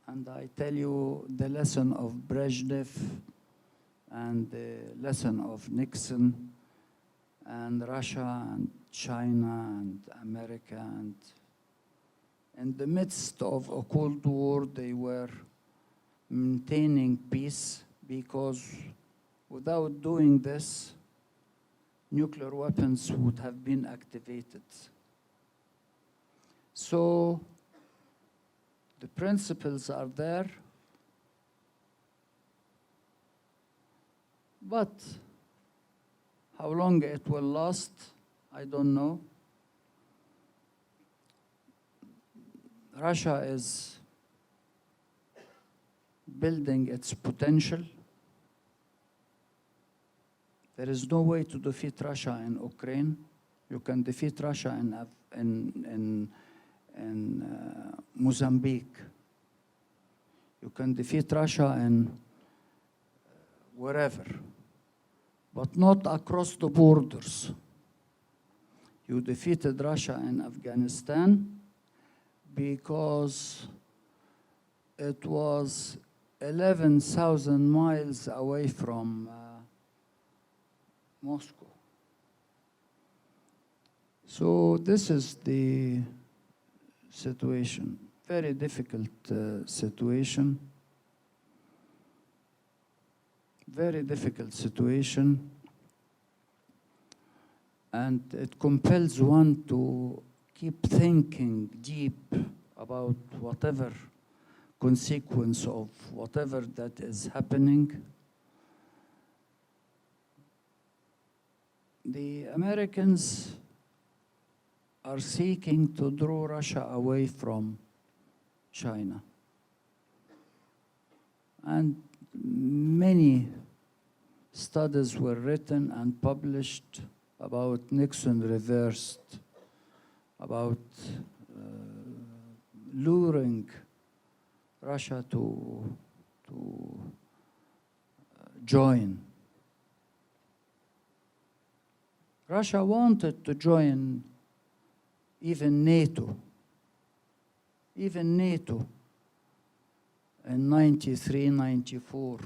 And I tell you the lesson of Brezhnev and the lesson of Nixon and Russia and China and America. And in the midst of a Cold War, they were maintaining peace because without doing this, nuclear weapons would have been activated. So the principles are there, but how long it will last, I don't know. Russia is building its potential. There is no way to defeat Russia in Ukraine. You can defeat Russia in Mozambique. You can defeat Russia in wherever, but not across the borders. You defeated Russia in Afghanistan because it was 11,000 miles away from Moscow. So this is the situation, very difficult situation, very difficult situation, and it compels one to keep thinking deep about whatever consequence of whatever that is happening. The Americans are seeking to draw Russia away from China. And many studies were written and published about Nixon reversed, about luring Russia to join. Russia wanted to join even NATO in 93, 94,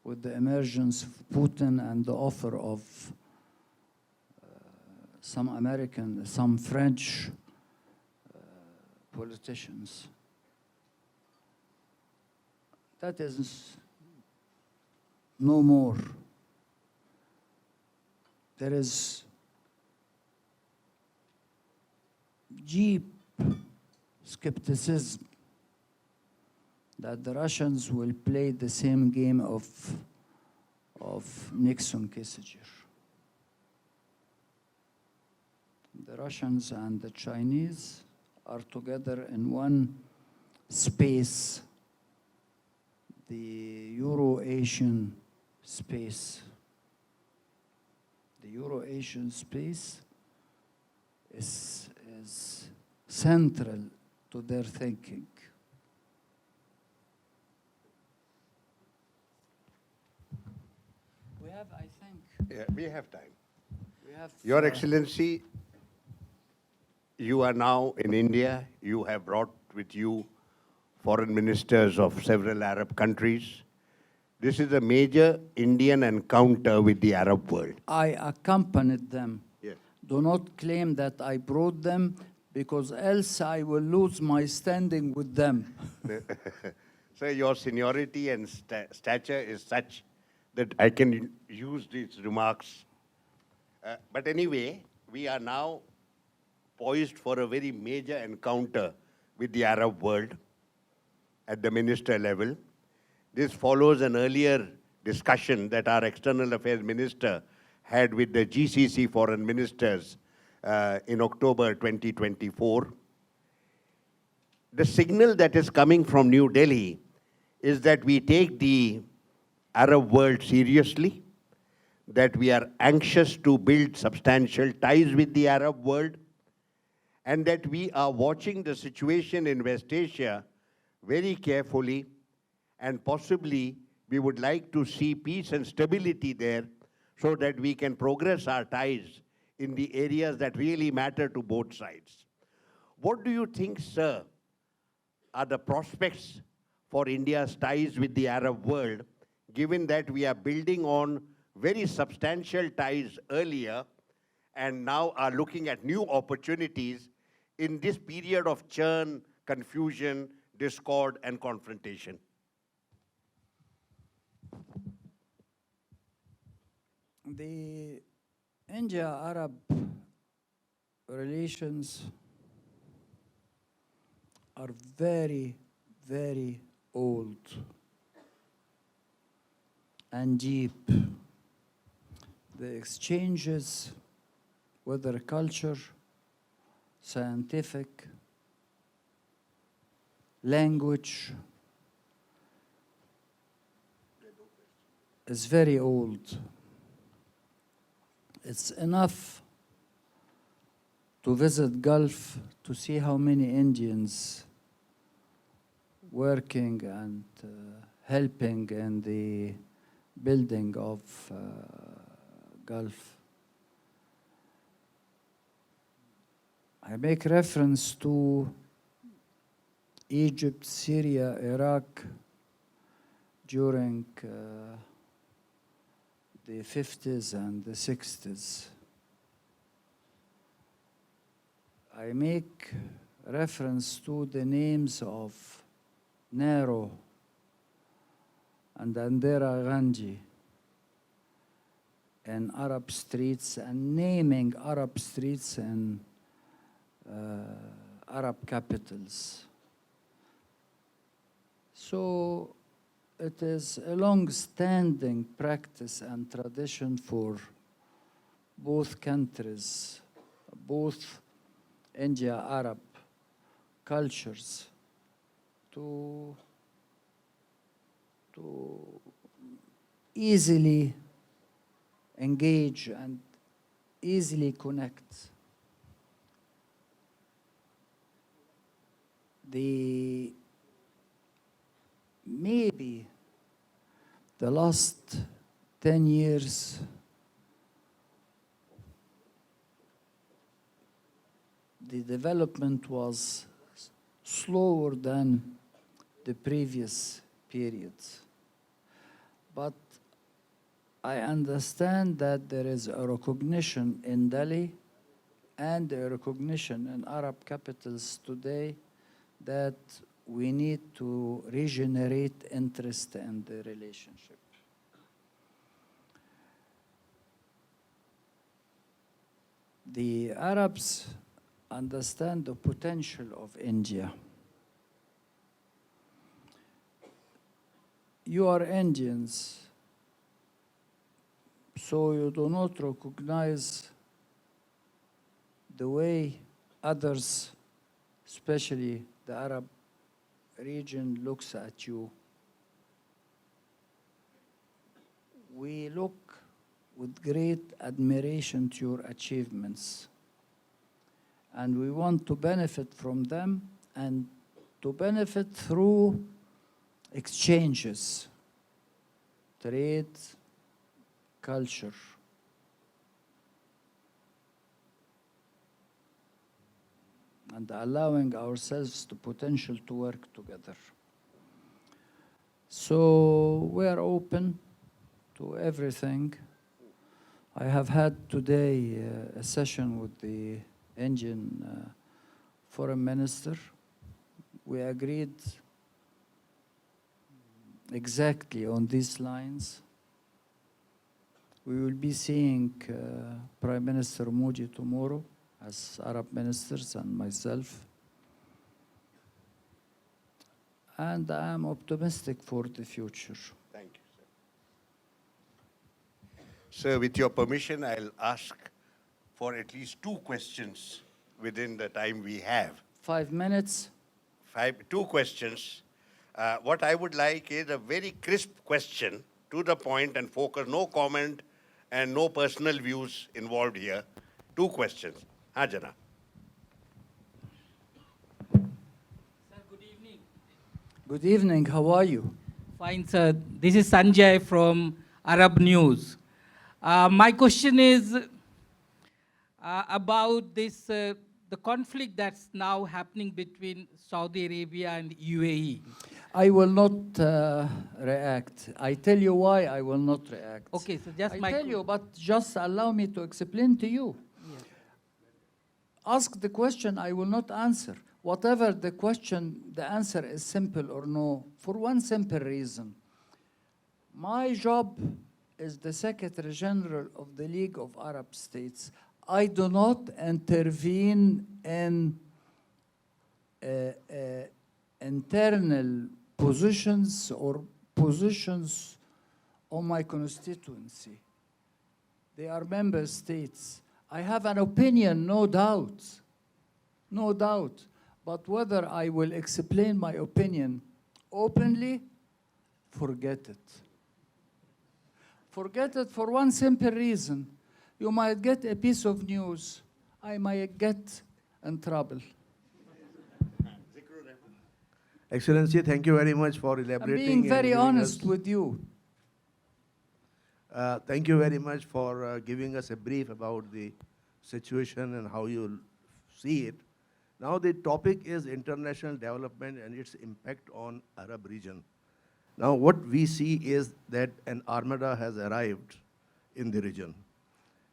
with the emergence of Putin and the offer of some French politicians. That is no more. There is deep skepticism that the Russians will play the same game of Nixon-Kissinger. the Russians and the Chinese are together in one space, the Euro-Asian space. The Euro-Asian space is central to their thinking. We have, I think, Yeah, we have time. we have... Your Excellency, you are now in India. You have brought with you foreign ministers of several Arab countries. This is a major Indian encounter with the Arab world. I accompanied them. Yes. Do not claim that I brought them, because else I will lose my standing with them. So your seniority and stature is such that I can use these remarks. But anyway, we are now poised for a very major encounter with the Arab world at the minister level. This follows an earlier discussion that our External Affairs Minister had with the GCC foreign ministers in October 2024. The signal that is coming from New Delhi is that we take the Arab world seriously, that we are anxious to build substantial ties with the Arab world, and that we are watching the situation in West Asia very carefully, and possibly we would like to see peace and stability there so that we can progress our ties in the areas that really matter to both sides. What do you think, sir, are the prospects for India's ties with the Arab world, given that we are building on very substantial ties earlier and now are looking at new opportunities in this period of churn, confusion, discord, and confrontation? The India-Arab relations are very, very old and deep. The exchanges, whether culture, scientific, language, is very old. It's enough to visit Gulf to see how many Indians working and helping in the building of Gulf. I make reference to Egypt, Syria, Iraq during the 50s and the 60s. I make reference to the names of Nero and Indira Gandhi in Arab streets, and naming Arab streets in Arab capitals. So it is a long-standing practice and tradition for both countries, both India-Arab cultures, to easily engage and easily connect. Maybe the last 10 years the development was slower than the previous periods. But I understand that there is a recognition in Delhi and a recognition in Arab capitals today that we need to regenerate interest in the relationship. The Arabs understand the potential of India. You are Indians, so you do not recognize the way others, especially the Arab region, looks at you. We look with great admiration to your achievements, and we want to benefit from them and to benefit through exchanges, trade, culture. And allowing ourselves the potential to work together. So we are open to everything. I have had today a session with the Indian foreign minister. We agreed exactly on these lines. We will be seeing Prime Minister Modi tomorrow as Arab ministers and myself. And I am optimistic for the future. Thank you, sir. Sir, with your permission, I'll ask for at least 2 questions within the time we have. 5 minutes. 2 questions. What I would like is a very crisp question, to the point and focus, no comment and no personal views involved here. 2 questions. Jana. Sir, good evening. Good evening, how are you? Fine, sir. This is Sanjay from Arab News. My question is about this, the conflict that's now happening between Saudi Arabia and UAE. I will not react. I tell you why I will not react. Okay, so just I tell you, but just allow me to explain to you. Yes. Ask the question, I will not answer. Whatever the question, the answer is simple or no, for one simple reason. My job is the Secretary General of the League of Arab States. I do not intervene in internal positions or positions on my constituency. They are member states. I have an opinion, no doubt, no doubt. But whether I will explain my opinion openly, forget it. Forget it for one simple reason. You might get a piece of news. I might get in trouble. Excellency, thank you very much for I'm elaborating. being and very giving honest us- with you. Thank you very much for giving us a brief about the situation and how you see it. Now the topic is international development and its impact on Arab region. Now what we see is that an armada has arrived in the region,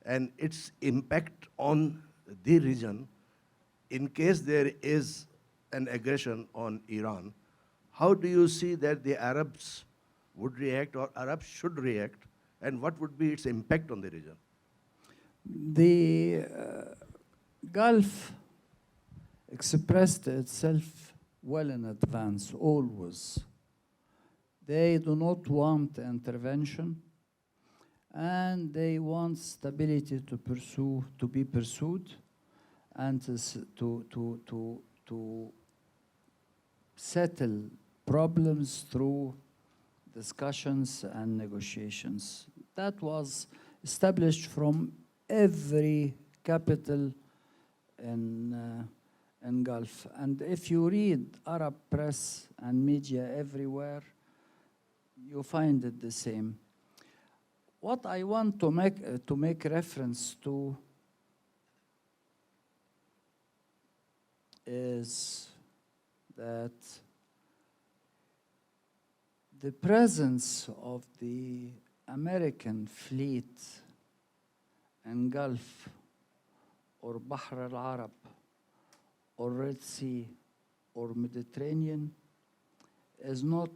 and its impact on the region, in case there is an aggression on Iran, how do you see that the Arabs would react or Arabs should react, and what would be its impact on the region? The Gulf expressed itself well in advance, always. They do not want intervention, and they want stability to be pursued, and to settle problems through discussions and negotiations. That was established from every capital in Gulf. And if you read Arab press and media everywhere, you find it the same. What I want to make reference to is that the presence of the American fleet in Gulf or Bahr al-Arab or Red Sea or Mediterranean is not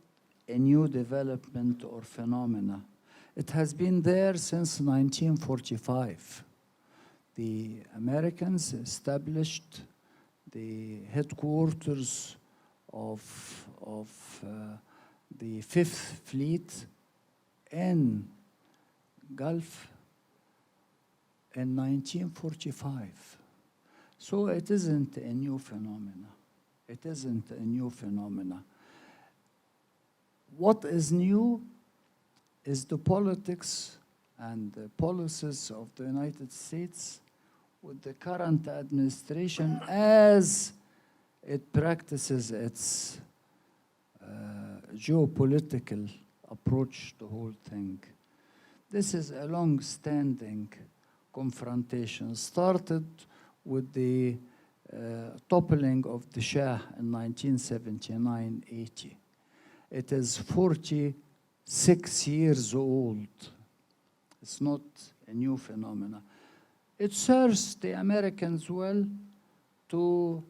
a new development or phenomena. It has been there since 1945. The Americans established the headquarters of the Fifth Fleet in Gulf in 1945. So it isn't a new phenomena. It isn't a new phenomena. What is new is the politics and the policies of the United States with the current administration as it practices its geopolitical approach to the whole thing. This is a long-standing confrontation, started with the toppling of the Shah in 1979-80. It is 46 years old. It's not a new phenomenon. It serves the Americans well to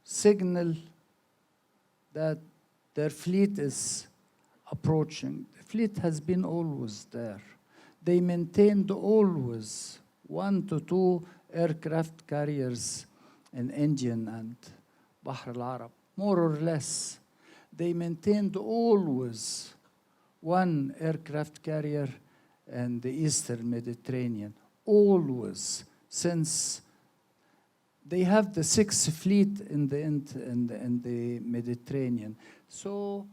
signal that their fleet is approaching. The fleet has been always there. They maintained always 1 to 2 aircraft carriers in Indian and Bahr al-Arab, more or less. They maintained always 1 aircraft carrier in the Eastern Mediterranean, always, since they have the 6th fleet in the Mediterranean. So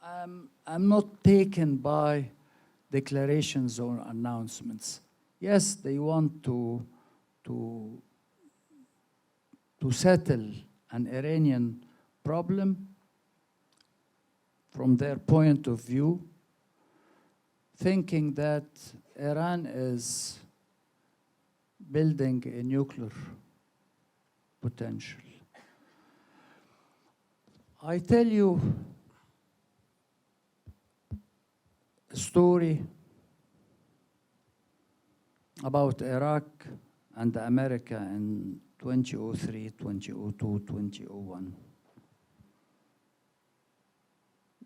I'm not taken by declarations or announcements. Yes, they want to settle an Iranian problem from their point of view, thinking that Iran is building a nuclear potential. I tell you a story about Iraq and America in 2003, 2002, 2001.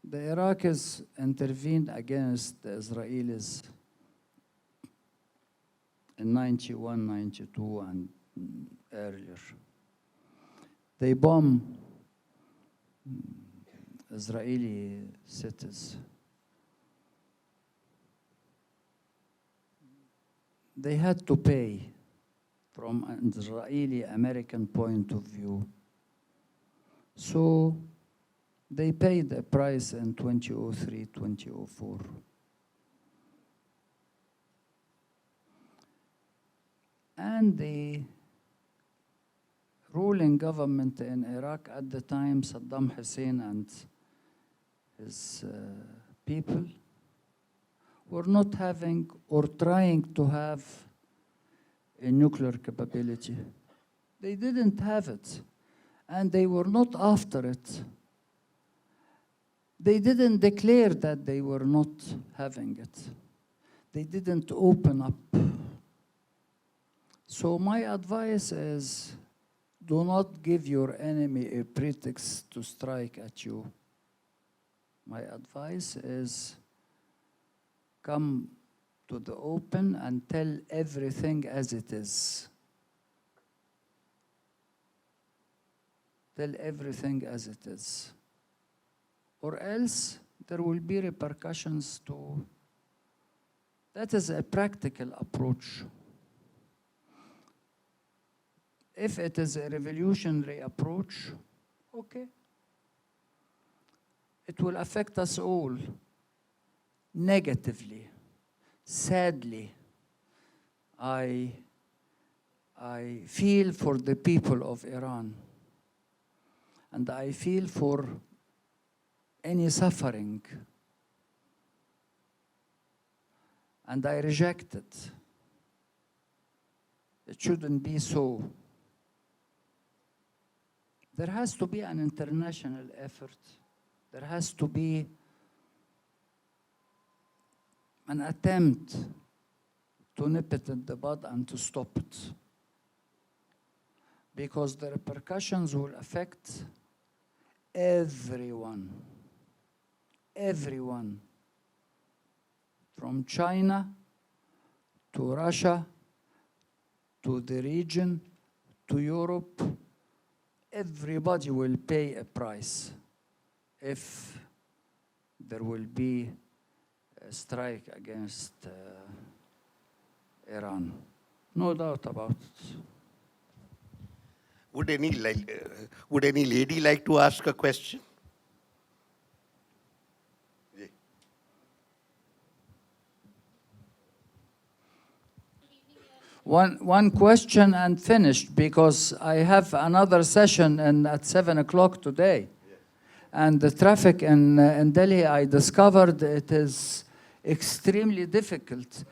The Iraqis intervened against the Israelis in 91, 92, and earlier. They bombed Israeli cities. They had to pay from an Israeli-American point of view. So they paid a price in 2003, 2004. And the ruling government in Iraq at the time, Saddam Hussein and his people, were not having or trying to have a nuclear capability. They didn't have it, and they were not after it. They didn't declare that they were not having it. They didn't open up. So my advice is, do not give your enemy a pretext to strike at you. My advice is, come to the open and tell everything as it is. Tell everything as it is. Or else there will be repercussions to. That is a practical approach. If it is a revolutionary approach, okay. It will affect us all negatively. Sadly, I feel for the people of Iran, and I feel for any suffering, and I reject it. It shouldn't be so. There has to be an international effort. There has to be an attempt to nip it in the bud and to stop it. Because the repercussions will affect everyone. Everyone. From China to Russia to the region to Europe, everybody will pay a price if there will be a strike against Iran. No doubt about it. Would any lady like to ask a question? Yeah. One question and finished, because I have another session at 7 o'clock today. And the traffic in Delhi, I discovered it is extremely difficult.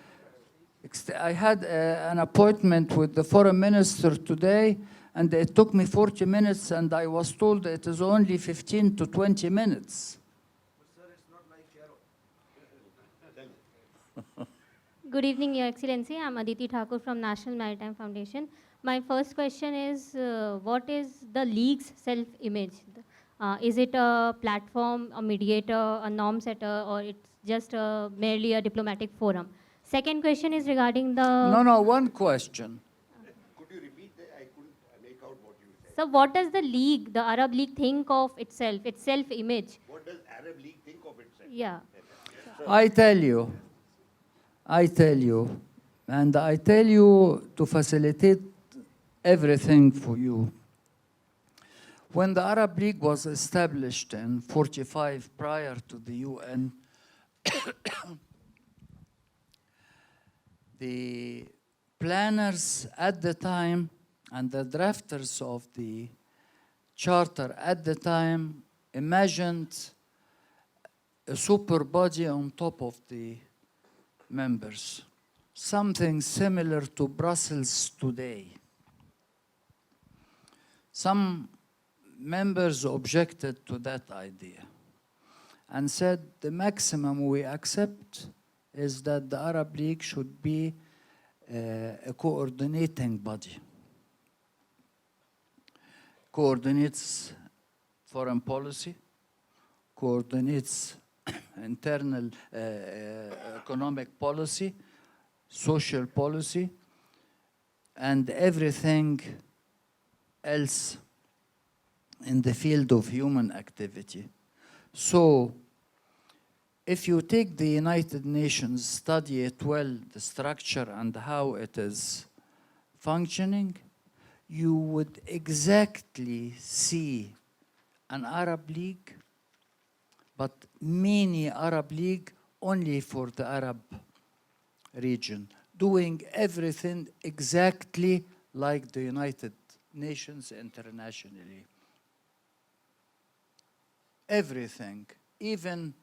I had an appointment with the foreign minister today, and it took me 40 minutes, and I was told it is only 15 to 20 minutes. Good evening, Your Excellency. I'm Aditi Thakur from National Maritime Foundation. My first question is, what is the League's self-image? Is it a platform, a mediator, a norm setter, or it's just merely a diplomatic forum? Second question is regarding the... No, one question. Could you repeat that? I couldn't make out what you said. So what does the League, the Arab League, think of itself, its self-image? What does Arab League think of itself? Yeah. I tell you, and I tell you to facilitate everything for you. When the Arab League was established in 45 prior to the UN, the planners at the time and the drafters of the charter at the time imagined a super body on top of the members, something similar to Brussels today. Some members objected to that idea and said the maximum we accept is that the Arab League should be a coordinating body. Coordinates foreign policy, coordinates internal economic policy, social policy, and everything else in the field of human activity. So, if you take the United Nations, study it well, the structure and how it is functioning, you would exactly see an Arab League, but mini Arab League only for the Arab region, doing everything exactly like the United Nations internationally. Everything, even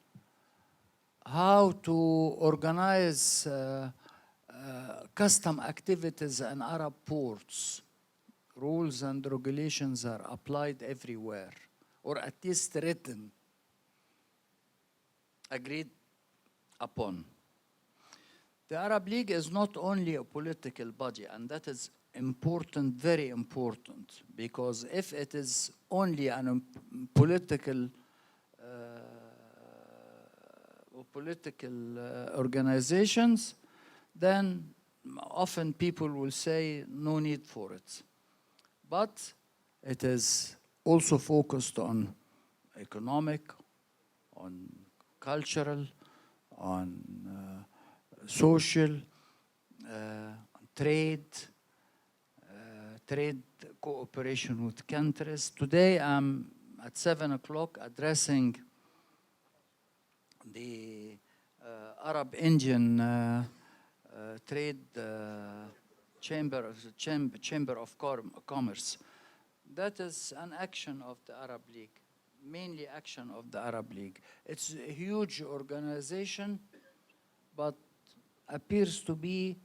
how to organize custom activities in Arab ports. Rules and regulations are applied everywhere, or at least written, agreed upon. The Arab League is not only a political body, and that is important, very important, because if it is only an political organizations, then often people will say no need for it. But it is also focused on economic, on cultural, on social, trade cooperation with countries. Today I'm at 7 o'clock addressing the Arab-Indian Trade Chamber of Commerce. That is an action of the Arab League, mainly action of the Arab League. It's a huge organization, but appears to be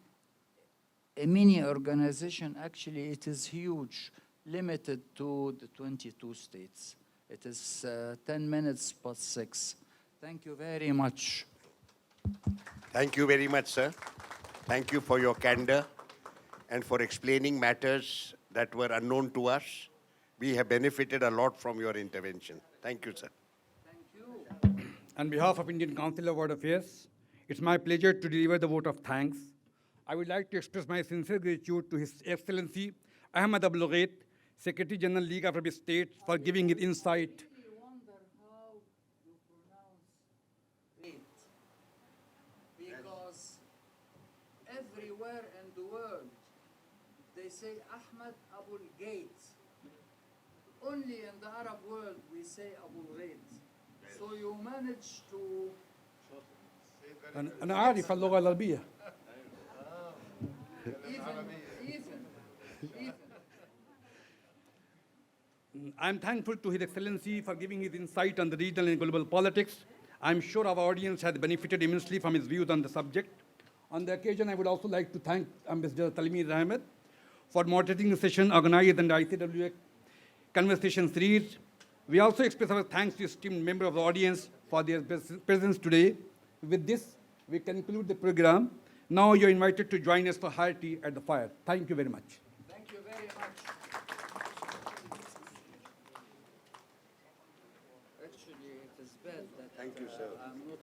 a mini organization. Actually, it is huge, limited to the 22 states. It is 10 minutes past 6. Thank you very much. Thank you very much, sir. Thank you for your candor and for explaining matters that were unknown to us. We have benefited a lot from your intervention. Thank you, sir. Thank you. On behalf of Indian Council of World Affairs, it's my pleasure to deliver the vote of thanks. I would like to express my sincere gratitude to His Excellency Ahmed Aboul Gheit, Secretary General League of Arab States, for giving his insight. I really wonder how you pronounce it, because everywhere in the world say Ahmed Aboul Gheit. Only in the Arab world we say Aboul Gheit. So you managed to أنا عارف اللغة العربية. even. I'm thankful to His Excellency for giving his insight on the regional and global politics. I'm sure our audience has benefited immensely from his views on the subject. On the occasion, I would also like to thank Ambassador Talmir Ahmed for moderating the session organized under ICWA Conversation Series. We also express our thanks to esteemed members of the audience for their presence today. With this, we conclude the program. Now you're invited to join us for high tea at the fire. Thank you very much. Thank you very much. Actually, it is bad that I'm not